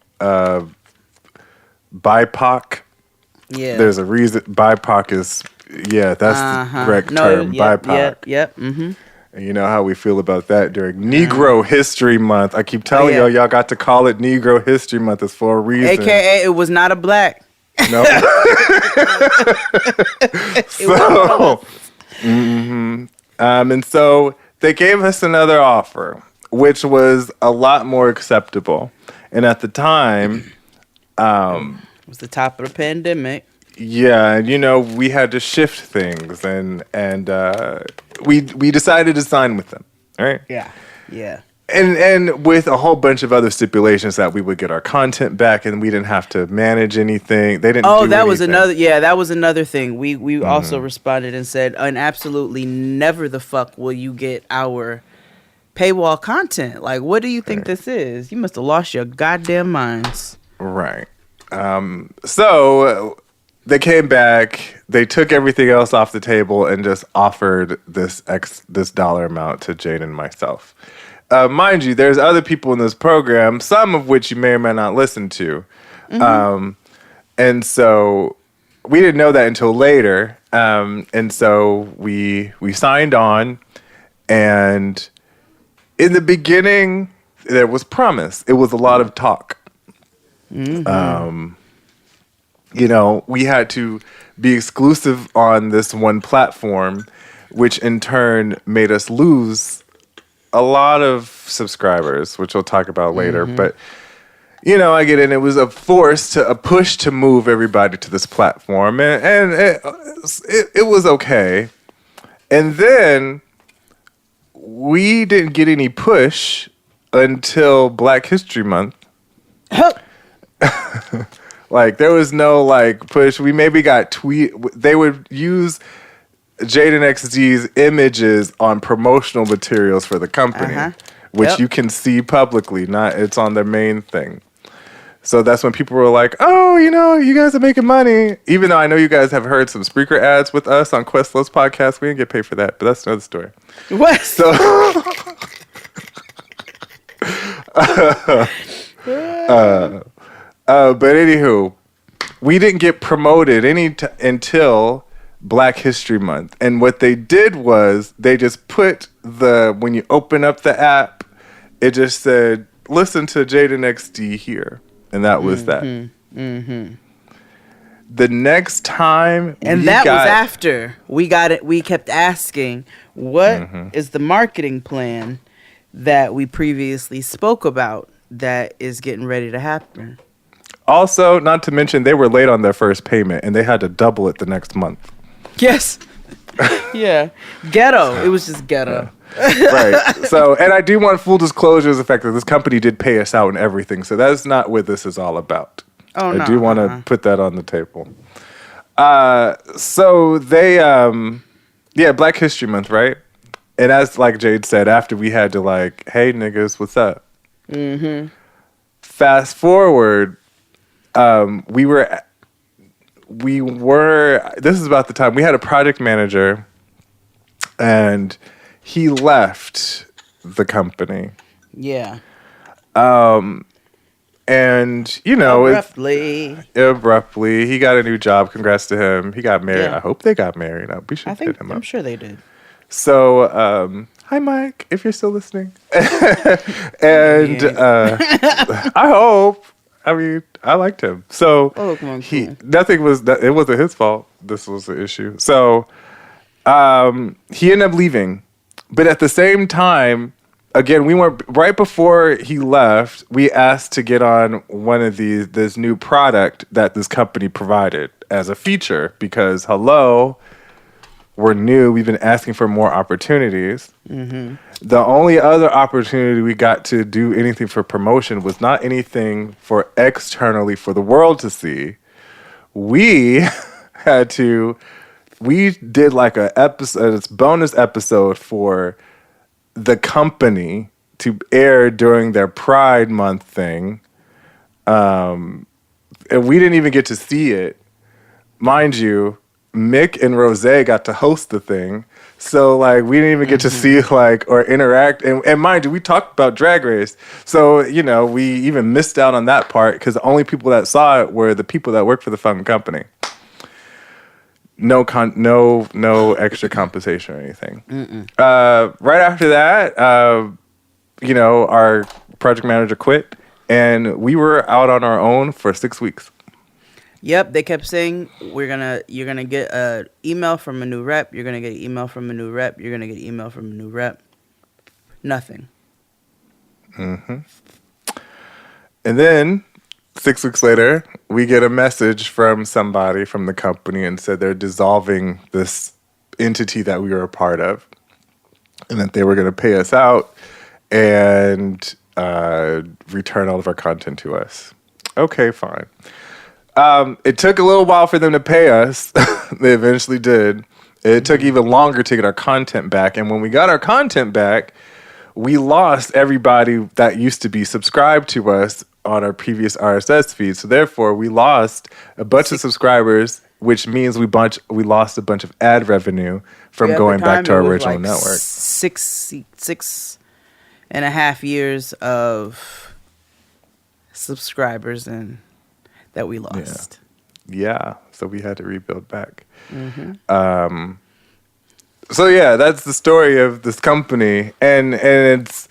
Yeah. There's a reason BIPOC is, that's the correct term, BIPOC. Yep. Mm-hmm. And you know how we feel about that during Negro History Month. I keep telling y'all got to call it Negro History Month. It's for a reason. AKA, it was not a black. No. And so they gave us another offer, which was a lot more acceptable. And at the time, it was the top of the pandemic. Yeah, and we had to shift things, and we decided to sign with them, right? Yeah. And with a whole bunch of other stipulations that we would get our content back and we didn't have to manage anything. They didn't. Oh, do that was anything. another. Yeah, that was another thing. We also responded and said, and absolutely never the fuck will you get our paywall content. Like, what do you think this is? You must have lost your goddamn minds. Right. So they came back. They took everything else off the table and just offered this dollar amount to Jade and myself. Mind you, there's other people in this program, some of which you may or may not listen to. And so we didn't know that until later. And so we signed on. And in the beginning, there was promise. It was a lot of talk. You know, we had to be exclusive on this one platform, which in turn made us lose a lot of subscribers, which we'll talk about later. But, you know, I get it. It was a push to move everybody to this platform. And it was okay. And then we didn't get any push until Black History Month. Like, there was no, like, push. We maybe got they would use Jaden XD's images on promotional materials for the company, which you can see publicly. It's on their main thing. So that's when people were like, oh, you know, you guys are making money. Even though I know you guys have heard some Spreaker ads with us on Questlow's podcast. We didn't get paid for that, but that's another story. What? So... but anywho, we didn't get promoted until Black History Month. And what they did was they just put when you open up the app, it just said, listen to Jaden XD here. And that was that. The next time and that was after we got it. We kept asking, what is the marketing plan that we previously spoke about that is getting ready to happen? Also, not to mention, they were late on their first payment, and they had to double it the next month. Yes. Yeah. Ghetto. It was just ghetto. Right. So, and I do want full disclosure of the fact that this company did pay us out and everything. So that's not what this is all about. Oh, no. I do want to put that on the table. So they, Black History Month, right? And as like Jade said, after we had to like, hey niggas, what's up? Fast forward, we were, this is about the time we had a project manager and he left the company. Yeah. And, you know, abruptly, he got a new job. Congrats to him. He got married. Yeah. I hope they got married. We should hit him up. I'm sure they did. So, hi, Mike, if you're still listening. And I hope. I mean, I liked him. So it wasn't his fault. This was the issue. So he ended up leaving. But at the same time, again, we went right before he left, we asked to get on one of this new product that this company provided as a feature because, we're new. We've been asking for more opportunities. The only other opportunity we got to do anything for promotion was not anything for externally for the world to see. We did like a bonus episode for the company to air during their Pride Month thing. And we didn't even get to see it. Mind you, Mick and Rose got to host the thing. So, like, we didn't even get to see, like, or interact. And mind you, we talked about Drag Race. So, you know, we even missed out on that part because the only people that saw it were the people that work for the fucking company. No extra compensation or anything. Right after that, you know, our project manager quit. And we were out on our own for 6 weeks. Yep, they kept saying you're gonna get an email from a new rep. You're gonna get an email from a new rep. You're gonna get an email from a new rep. Nothing. And then 6 weeks later, we get a message from somebody from the company and said they're dissolving this entity that we were a part of, and that they were gonna pay us out and return all of our content to us. Okay, fine. It took a little while for them to pay us. They eventually did. It took even longer to get our content back. And when we got our content back, we lost everybody that used to be subscribed to us on our previous RSS feed. So therefore, we lost a bunch of subscribers, which means we lost a bunch of ad revenue from going back to our original network. 6.5 years of subscribers and that we lost. Yeah. So we had to rebuild back. So yeah, that's the story of this company, and it's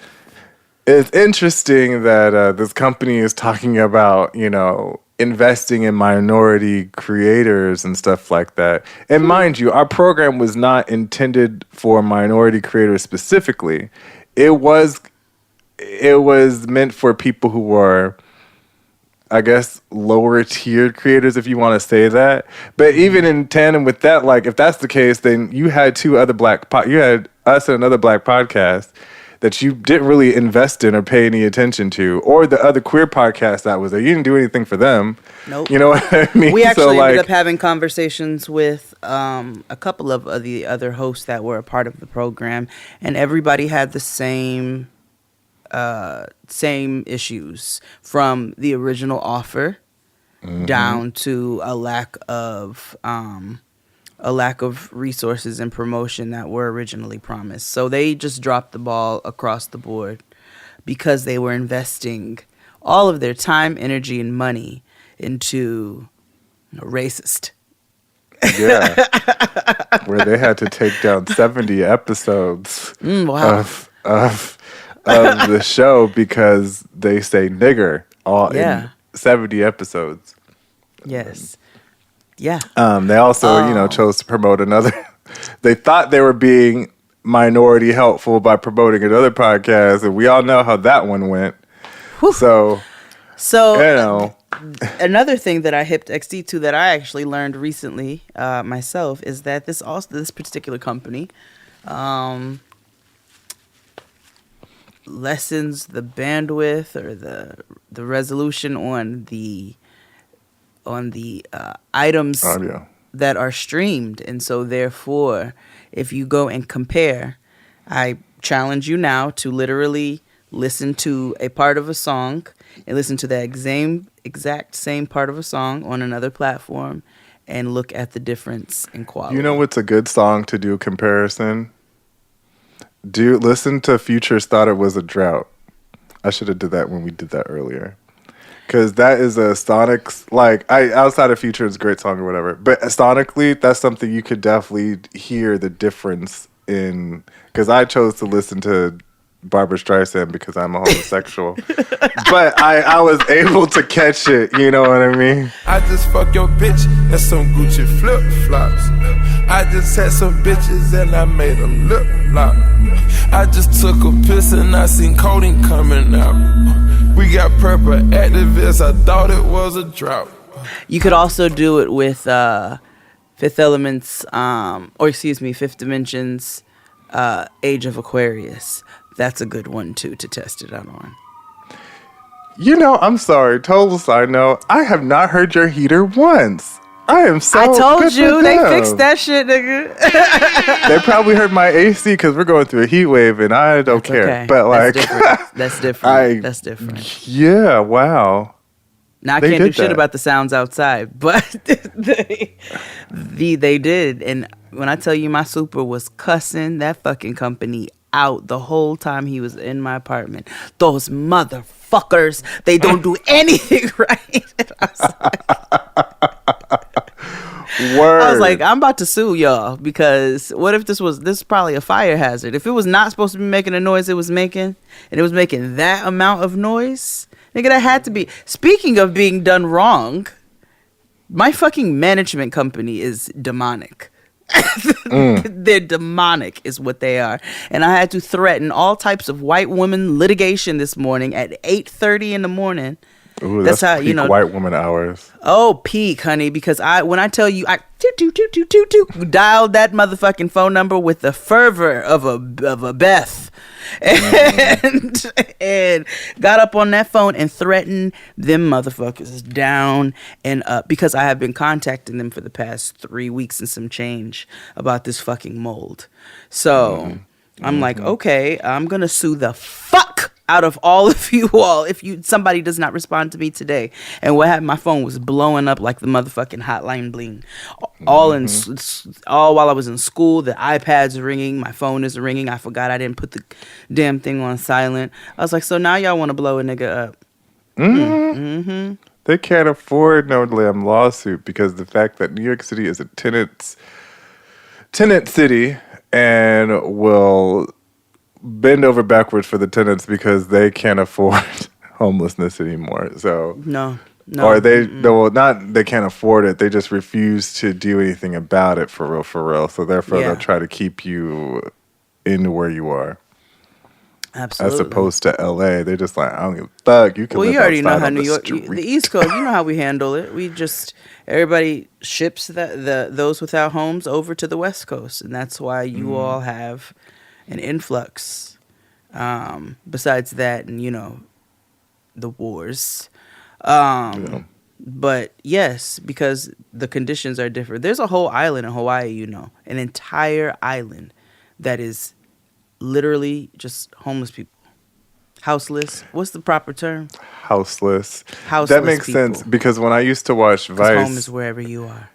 interesting that this company is talking about, you know, investing in minority creators and stuff like that. And mind you, our program was not intended for minority creators specifically. It was meant for people who were, I guess, lower tiered creators, if you want to say that. But even in tandem with that, like, if that's the case, then you had two other you had us and another black podcast that you didn't really invest in or pay any attention to, or the other queer podcast that was there. You didn't do anything for them. Nope. You know what I mean? We actually ended up having conversations with a couple of the other hosts that were a part of the program, and everybody had the same issues, from the original offer down to a lack of resources and promotion that were originally promised. So they just dropped the ball across the board because they were investing all of their time, energy, and money into racist. Yeah. Where they had to take down 70 episodes of the show because they say nigger in 70 episodes. Yes. Yeah. They also, chose to promote another. They thought they were being minority helpful by promoting another podcast, and we all know how that one went. Whew. So another thing that I hipped XD to that I actually learned recently myself is that this particular company lessens the bandwidth or the resolution on the items that are streamed. And so therefore, if you go and compare, I challenge you now to literally listen to a part of a song and listen to the exact same part of a song on another platform and look at the difference in quality. You know what's a good song to do a comparison? Listen to Future's Thought It Was a Drought. I should have did that when we did that earlier. Because that is a sonics, outside of Future, it's a great song or whatever. But sonically, that's something you could definitely hear the difference in. Because I chose to listen to Barbra Streisand because I'm a homosexual. But I was able to catch it, you know what I mean? I just fuck your bitch and some Gucci flip-flops. I just had some bitches and I made them lip-lock. I just took a piss and I seen codeine coming out. We got purple activists, I thought it was a drought. You could also do it with Fifth Dimension's Age of Aquarius. That's a good one too to test it out on. You know, I'm sorry, total side note, I have not heard your heater once. I told you, they fixed that shit, nigga. They probably heard my AC because we're going through a heat wave and I don't care. Okay. But that's different. That's different. Yeah, wow. Now I can't do shit about the sounds outside, but they did. And when I tell you my super was cussing that fucking company out the whole time he was in my apartment. Those motherfuckers, they don't do anything right. I was like, I'm about to sue y'all, because what if this is probably a fire hazard? If it was not supposed to be making the noise it was making, and it was making that amount of noise, nigga, that had to be. Speaking of being done wrong, my fucking management company is demonic. They're demonic is what they are. And I had to threaten all types of white woman litigation this morning at 8:30 in the morning. Ooh, that's how, peak white woman hours. Oh, peak, honey, because when I tell you, I dialed that motherfucking phone number with the fervor of a Beth. and got up on that phone and threatened them motherfuckers down and up because I have been contacting them for the past 3 weeks and some change about this fucking mold. So I'm like, okay, I'm gonna sue the fuck out of all of you all if somebody does not respond to me today. And what happened? My phone was blowing up like the motherfucking hotline bling. All while I was in school. The iPad's ringing. My phone is ringing. I forgot I didn't put the damn thing on silent. I was like, so now y'all want to blow a nigga up? They can't afford no damn lawsuit because the fact that New York City is a tenant city and will bend over backwards for the tenants because they can't afford homelessness anymore. So No. Or they can't afford it. They just refuse to do anything about it for real. So therefore they'll try to keep you in where you are. Absolutely. As opposed to LA, they just like, I don't give a fuck. You can live you already know outside how on New the York, street. the East Coast, you know how we handle it. We just everybody ships those without homes over to the West Coast, and that's why you all have an influx. Besides that, and the wars. But yes, because the conditions are different. There's a whole island in Hawaii, an entire island that is literally just homeless people. Houseless. What's the proper term? Houseless. Houseless That makes people. sense because when I used to watch Vice, home is wherever you are.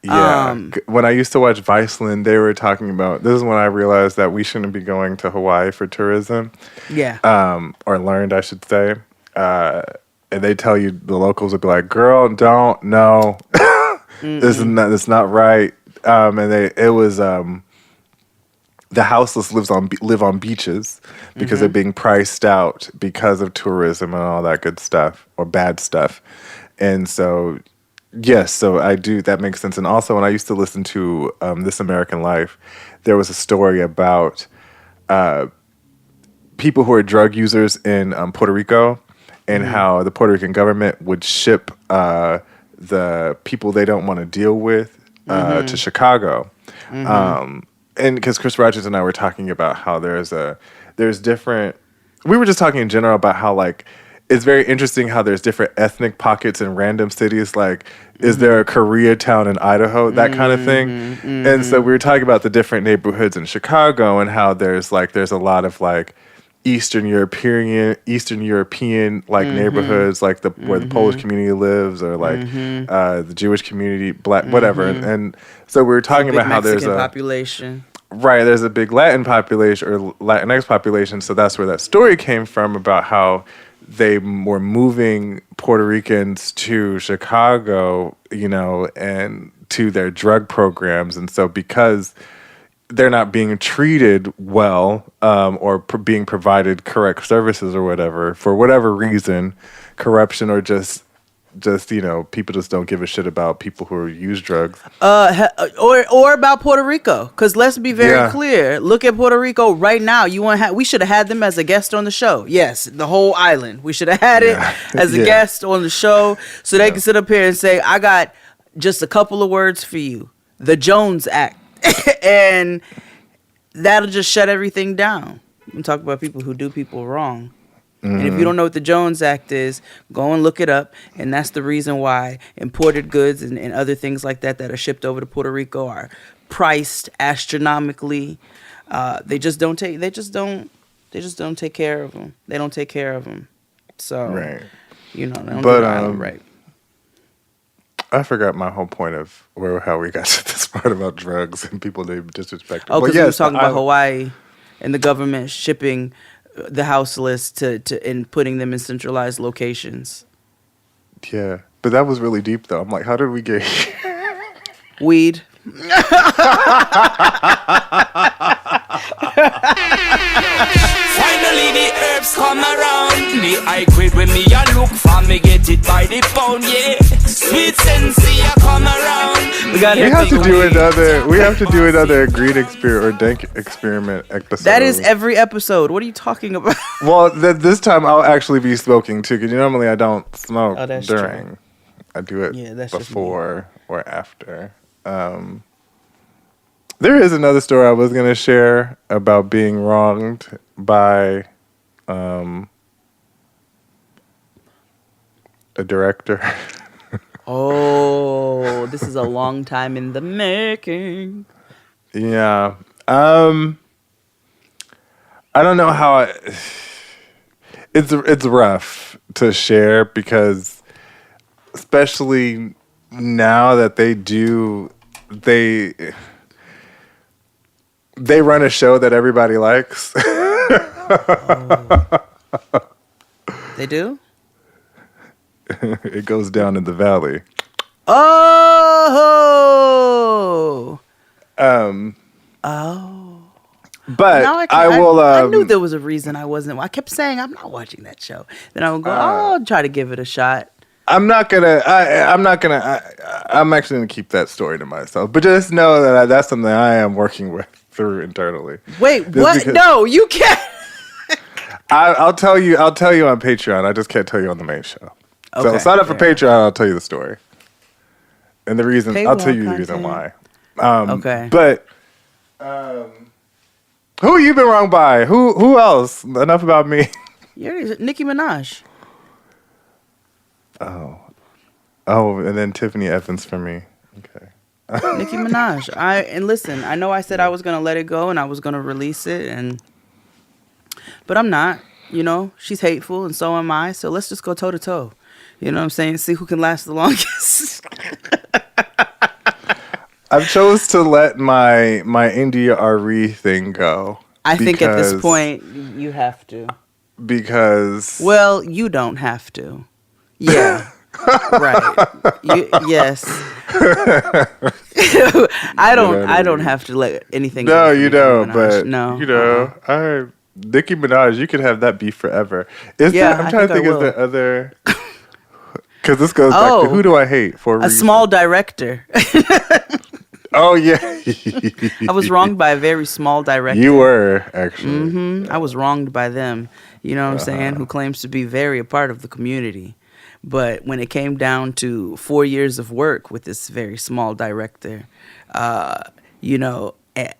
Yeah. When I used to watch Viceland, they were talking about, this is when I realized that we shouldn't be going to Hawaii for tourism. Yeah. Or learned, I should say. And they tell you, the locals would be like, girl, don't, no. This is not right. The houseless live on beaches because they're being priced out because of tourism and all that good stuff or bad stuff. And so, yes, so I do. That makes sense. And also, when I used to listen to This American Life, there was a story about people who are drug users in Puerto Rico and how the Puerto Rican government would ship the people they don't want to deal with to Chicago. And because Chris Rogers and I were talking about how there's different. We were just talking in general about how it's very interesting how there's different ethnic pockets in random cities. Like, is there a Koreatown in Idaho? That kind of thing. And so we were talking about the different neighborhoods in Chicago and how there's a lot of Eastern European neighborhoods where the Polish community lives or the Jewish community, black whatever. And so we were talking about how there's a population. Right, there's a big Latin population or Latinx population, so that's where that story came from about how they were moving Puerto Ricans to Chicago, and to their drug programs. And so because they're not being treated well or being provided correct services or whatever, for whatever reason, corruption or just people just don't give a shit about people who use drugs. Or about Puerto Rico, because let's be very clear. Look at Puerto Rico right now. We should have had them as a guest on the show. Yes, the whole island. We should have had it as a guest on the show so they can sit up here and say, I got just a couple of words for you. The Jones Act. And that'll just shut everything down. You can talk about people who do people wrong. And if you don't know what the Jones Act is, go and look it up. And that's the reason why imported goods and other things like that are shipped over to Puerto Rico are priced astronomically. They just don't take care of them. They don't take care of them. So, right. They don't do the island right. I forgot my whole point of how we got to this part about drugs and people they disrespect. Oh, because we were talking about Hawaii and the government shipping the houseless to and putting them in centralized locations. Yeah, but that was really deep though. I'm like, how did we get here? Weed. Finally the herbs come around. The high grade when me a look for me get it by the pound, yeah. Sweet sensei a come around. We have to do another green experiment or dank experiment episode. That is every episode. What are you talking about? Well, this time I'll actually be smoking too, because normally I don't smoke during. True. I do it before or after. There is another story I was going to share about being wronged by a director. Oh, this is a long time in the making. Yeah. I don't know how it's rough to share because especially now that they run a show that everybody likes. They do? It goes down in the valley. Oh. But Now I will. I knew there was a reason I wasn't. I kept saying I'm not watching that show. Then I would go, I'll try to give it a shot. I'm actually gonna keep that story to myself. But just know that that's something I am working through internally. Wait, Just what? because- No, you can't. I'll tell you on Patreon. I just can't tell you on the main show. So Okay, sign up for fair. Patreon. I'll tell you the story, and the reason. I'll Paywall tell you the reason why. content. Okay. But who you been wrong by? Who else? Enough about me. You're Nicki Minaj. Oh, and then Tiffany Evans for me. Okay. Nicki Minaj. And listen, I know I said I was gonna let it go and I was gonna release it, but I'm not. You know, she's hateful and so am I. So let's just go toe to toe. You know what I'm saying? See who can last the longest. I've chose to let my India RE thing go. I think at this point you have to. Because Well, you don't have to. Yeah. Right. Yes. I don't have to let anything No, go from you Nicki don't. Minaj. But no. you know, Nicki Minaj, you could have that beef forever. I'm trying to think. Is there other? Because this goes back to who do I hate for a small director. Oh yeah, I was wronged by a very small director. You were actually. I was wronged by them. You know what I'm saying? Who claims to be very a part of the community. But when it came down to 4 years of work with this very small director,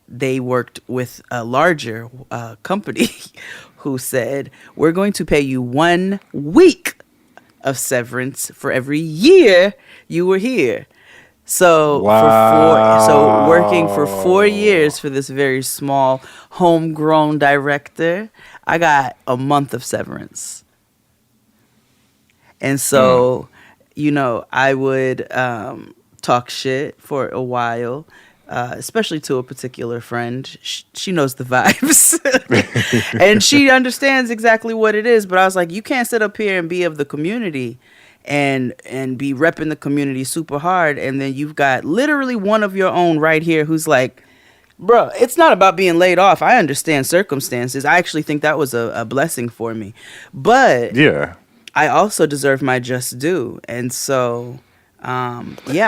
they worked with a larger company who said, we're going to pay you 1 week of severance for every year you were here. So working for 4 years for this very small homegrown director, I got a month of severance. And so, I would talk shit for a while, especially to a particular friend. She knows the vibes. And she understands exactly what it is. But I was like, you can't sit up here and be of the community and be repping the community super hard. And then you've got literally one of your own right here who's like, bro, it's not about being laid off. I understand circumstances. I actually think that was a blessing for me. But yeah, I also deserve my just due. And so, I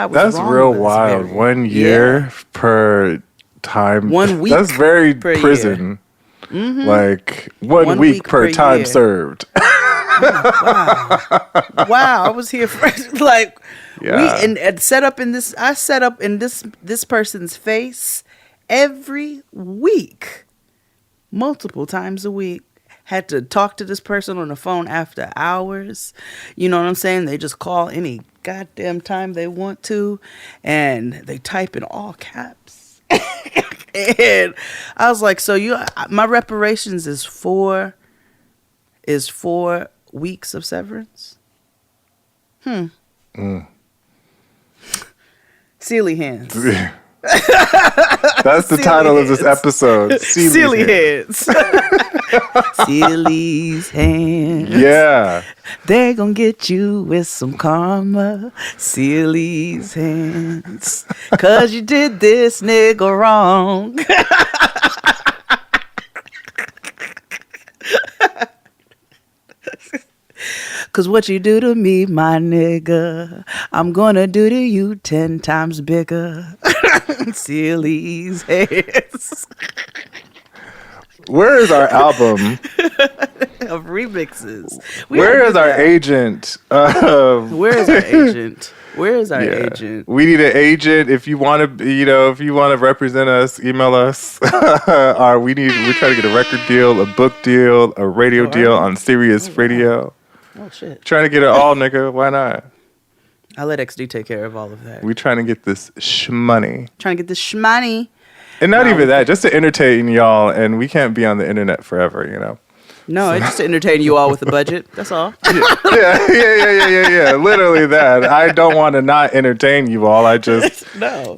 was that's wrong real with this wild. very- 1 year per time. 1 week That's very per year. prison. Mhm. Like 1 week per time year. served. Wow, I was here for like Yeah. and set up in this. I set up in this person's face every week, multiple times a week. Had to talk to this person on the phone after hours. You know what I'm saying? They just call any goddamn time they want to, and they type in all caps. And I was like, so my reparations is 4 weeks of severance. Celie hands. That's the title of this episode. Celie hands. Celie's hands. Yeah. They gonna get you with some karma. Celie's hands. 'Cause you did this nigga wrong. Cause what you do to me, my nigga, I'm gonna do to you 10 times bigger. Celie's hands. Where is our album? Of remixes. Where is our agent? Where is our agent? Where is our agent? We need an agent. If you want to, represent us, email us. We're trying to get a record deal, a book deal, a radio deal on Sirius Radio. Oh shit! Trying to get it all, nigga. Why not? I'll let XD take care of all of that. We trying to get this shmoney. Trying to get this shmoney. And not even that, just to entertain y'all. And we can't be on the internet forever, No, it's just to entertain you all with a budget. That's all. Yeah. Literally that. I don't want to not entertain you all. I just, no.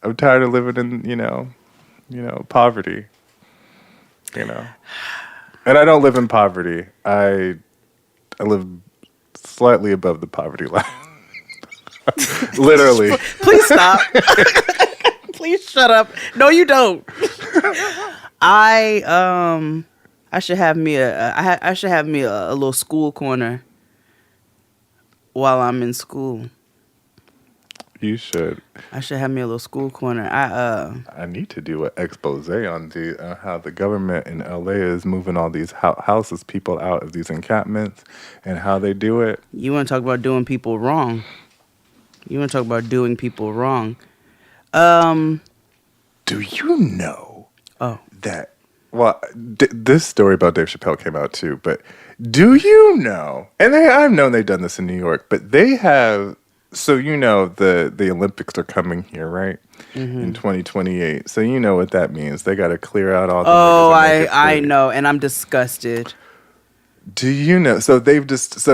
I'm tired of living in, poverty. And I don't live in poverty. I live slightly above the poverty line. Literally. Please stop. Please shut up. No, you don't. I should have me a little school corner while I'm in school. You should. I should have me a little school corner. I need to do an expose on how the government in LA is moving all these houses, people out of these encampments, and how they do it. You want to talk about doing people wrong? Do you know Oh. that? Well, this story about Dave Chappelle came out too, but do you know? And I've known they've done this in New York, but they have. So the Olympics are coming here, right? In 2028. So you know what that means. They got to clear out all the. Oh, I know, and I'm disgusted. Do you know? So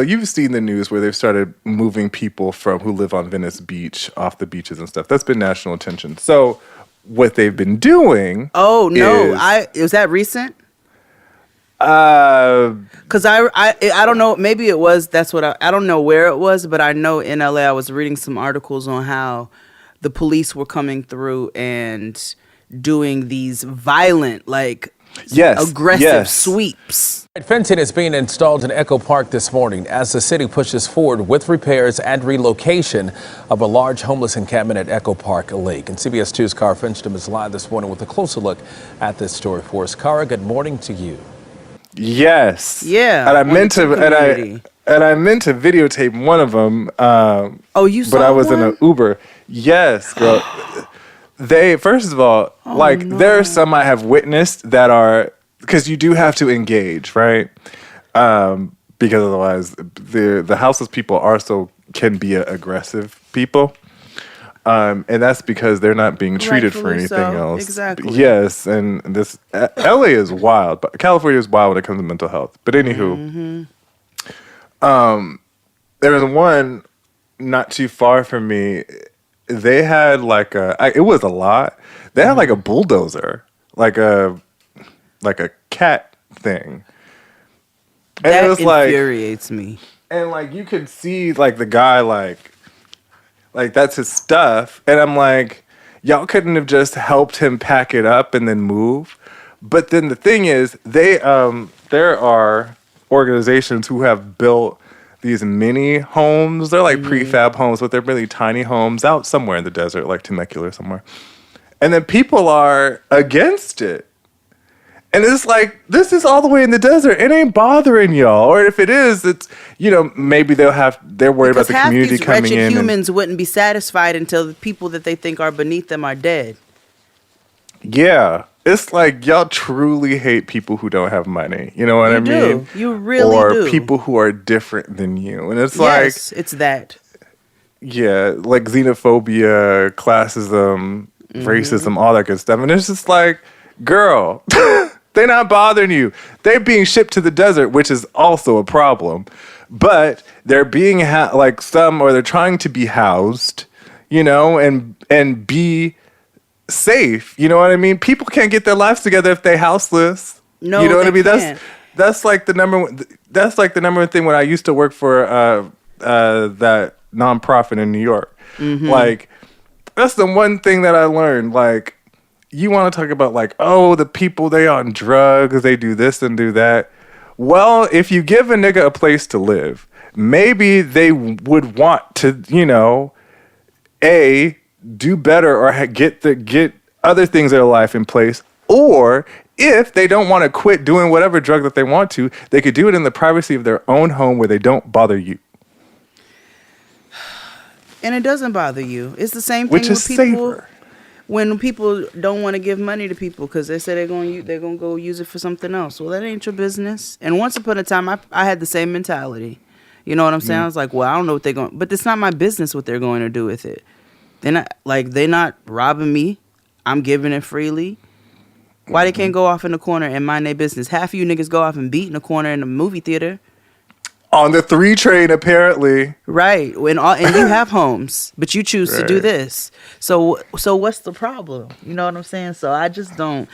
you've seen the news where they've started moving people who live on Venice Beach off the beaches and stuff. That's been national attention. So what they've been doing. Oh no! Was that recent? Because I don't know. Maybe it was. That's what I don't know where it was, but I know in LA I was reading some articles on how the police were coming through and doing these violent, aggressive sweeps. Fencing is being installed in Echo Park this morning as the city pushes forward with repairs and relocation of a large homeless encampment at Echo Park Lake. And CBS 2's Cara Fincham is live this morning with a closer look at this story for us. Cara, good morning to you. Yes. Yeah. And I meant to videotape one of them. You saw But I was one? in an Uber. Yes, girl. First of all, there are some I have witnessed that are, because you do have to engage, right? Because otherwise the houseless people can be aggressive people. And that's because they're not being treated for anything else. Exactly. Yes, and this LA is wild, but California is wild when it comes to mental health. But anywho, there was one not too far from me. They had it was a lot. They had a bulldozer, like a cat thing. And that it was infuriates me. And you could see the guy like that's his stuff, and I'm like, y'all couldn't have just helped him pack it up and then move. But then the thing is, there are organizations who have built these mini homes. They're like prefab homes, but they're really tiny homes out somewhere in the desert, like Temecula somewhere. And then people are against it. And it's this is all the way in the desert. It ain't bothering y'all. Or if it is, it's, maybe they're worried about the community coming in. Because half these wretched humans wouldn't be satisfied until the people that they think are beneath them are dead. Yeah. It's y'all truly hate people who don't have money. You know what I mean? You really do. Or people who are different than you. And it's yes, it's that. Yeah, xenophobia, classism, racism, all that good stuff. And it's just girl, they're not bothering you. They're being shipped to the desert, which is also a problem. But they're being they're trying to be housed, and be safe. You know what I mean? People can't get their lives together if they're houseless. No, you know what I mean? Can't. That's the number one. That's the number one thing when I used to work for that nonprofit in New York. That's the one thing that I learned. You want to talk about the people, they on drugs, they do this and do that. Well, if you give a nigga a place to live, maybe they would want to, do better or get other things in their life in place. Or if they don't want to quit doing whatever drug that they want to, they could do it in the privacy of their own home where they don't bother you. And it doesn't bother you. It's the same thing Which with is people. safer. When people don't want to give money to people because they say they're going to go use it for something else. Well, that ain't your business. And once upon a time, I had the same mentality. You know what I'm saying? I was like, well, I don't know what they're going, but it's not my business what they're going to do with it. They're not robbing me. I'm giving it freely. Why they can't go off in the corner and mind their business? Half of you niggas go off and beat in the corner in the movie theater. On the 3 train, apparently. Right. And you have homes, but you choose to do this. So what's the problem? You know what I'm saying? So I don't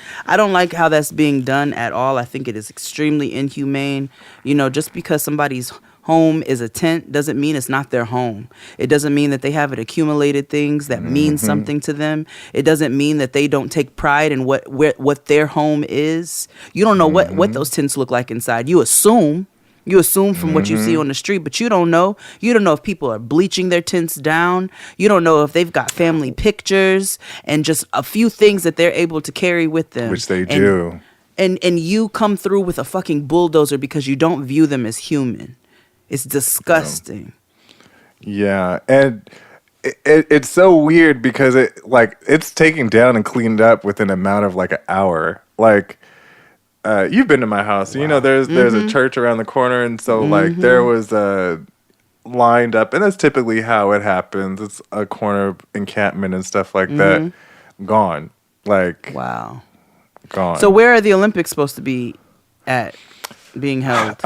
like how that's being done at all. I think it is extremely inhumane. You know, just because somebody's home is a tent doesn't mean it's not their home. It doesn't mean that they haven't accumulated things that mean something to them. It doesn't mean that they don't take pride in what their home is. You don't know what those tents look like inside. You assume from what you see on the street, but you don't know. You don't know if people are bleaching their tents down. You don't know if they've got family pictures and just a few things that they're able to carry with them. Which they do. And you come through with a fucking bulldozer because you don't view them as human. It's disgusting. Yeah, and it's so weird because it's taken down and cleaned up within an amount of like an hour. Like, you've been to my house. Wow. You know, there's a church around the corner, and so like there was lined up, and that's typically how it happens. It's a corner encampment and stuff like that. Gone. Like, wow. Gone. So where are the Olympics supposed to be being held?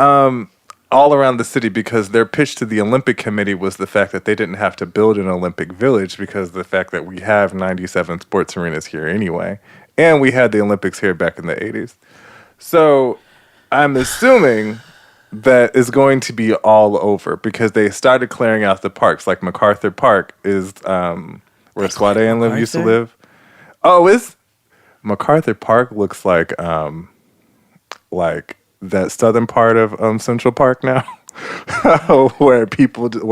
All around the city, because their pitch to the Olympic Committee was the fact that they didn't have to build an Olympic Village because of the fact that we have 97 sports arenas here anyway. And we had the Olympics here back in the 80s. So I'm assuming that is going to be all over because they started clearing out the parks. Like MacArthur Park is where Swade and Liv used to live. Oh, MacArthur Park looks like that southern part of Central Park now, where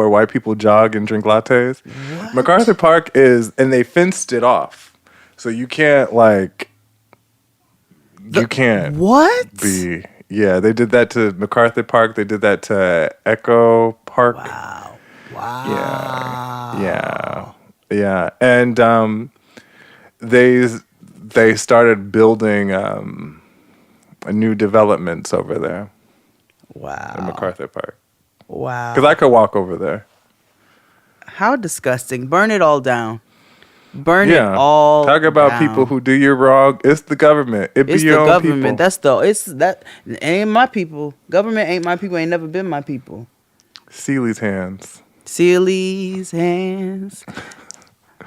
white people jog and drink lattes. What? MacArthur Park is, and they fenced it off, so you can't what? Yeah, they did that to MacArthur Park. They did that to Echo Park. Wow. Yeah, and they started building new developments over there. Wow. In MacArthur Park. Wow. Because I could walk over there. How disgusting. Burn it all down. Burn it all Talk about down. people who do you wrong. It's the government. It's be your own government. People. It ain't my people. Government ain't my people. Ain't never been my people. Celie's hands. Celie's hands.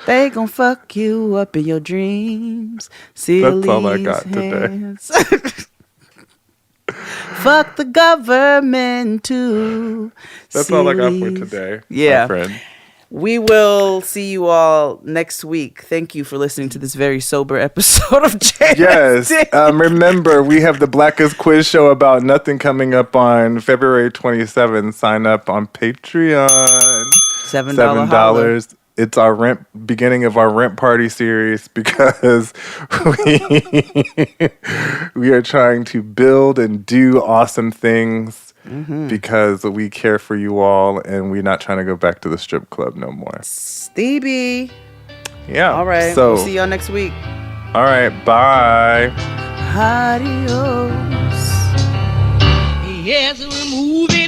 They gon' fuck you up in your dreams. Celie's That's all I got today. Fuck the government too. That's all I got for today. Yeah. My friend. We will see you all next week. Thank you for listening to this very sober episode of JSD. Yes. Remember, we have the Blackest Quiz Show about nothing coming up on February 27th. Sign up on Patreon. $7. It's our beginning of our rent party series because we are trying to build and do awesome things because we care for you all and we're not trying to go back to the strip club no more. Stevie. Yeah. All right. So, we'll see y'all next week. All right. Bye. Adios. Yes, we're moving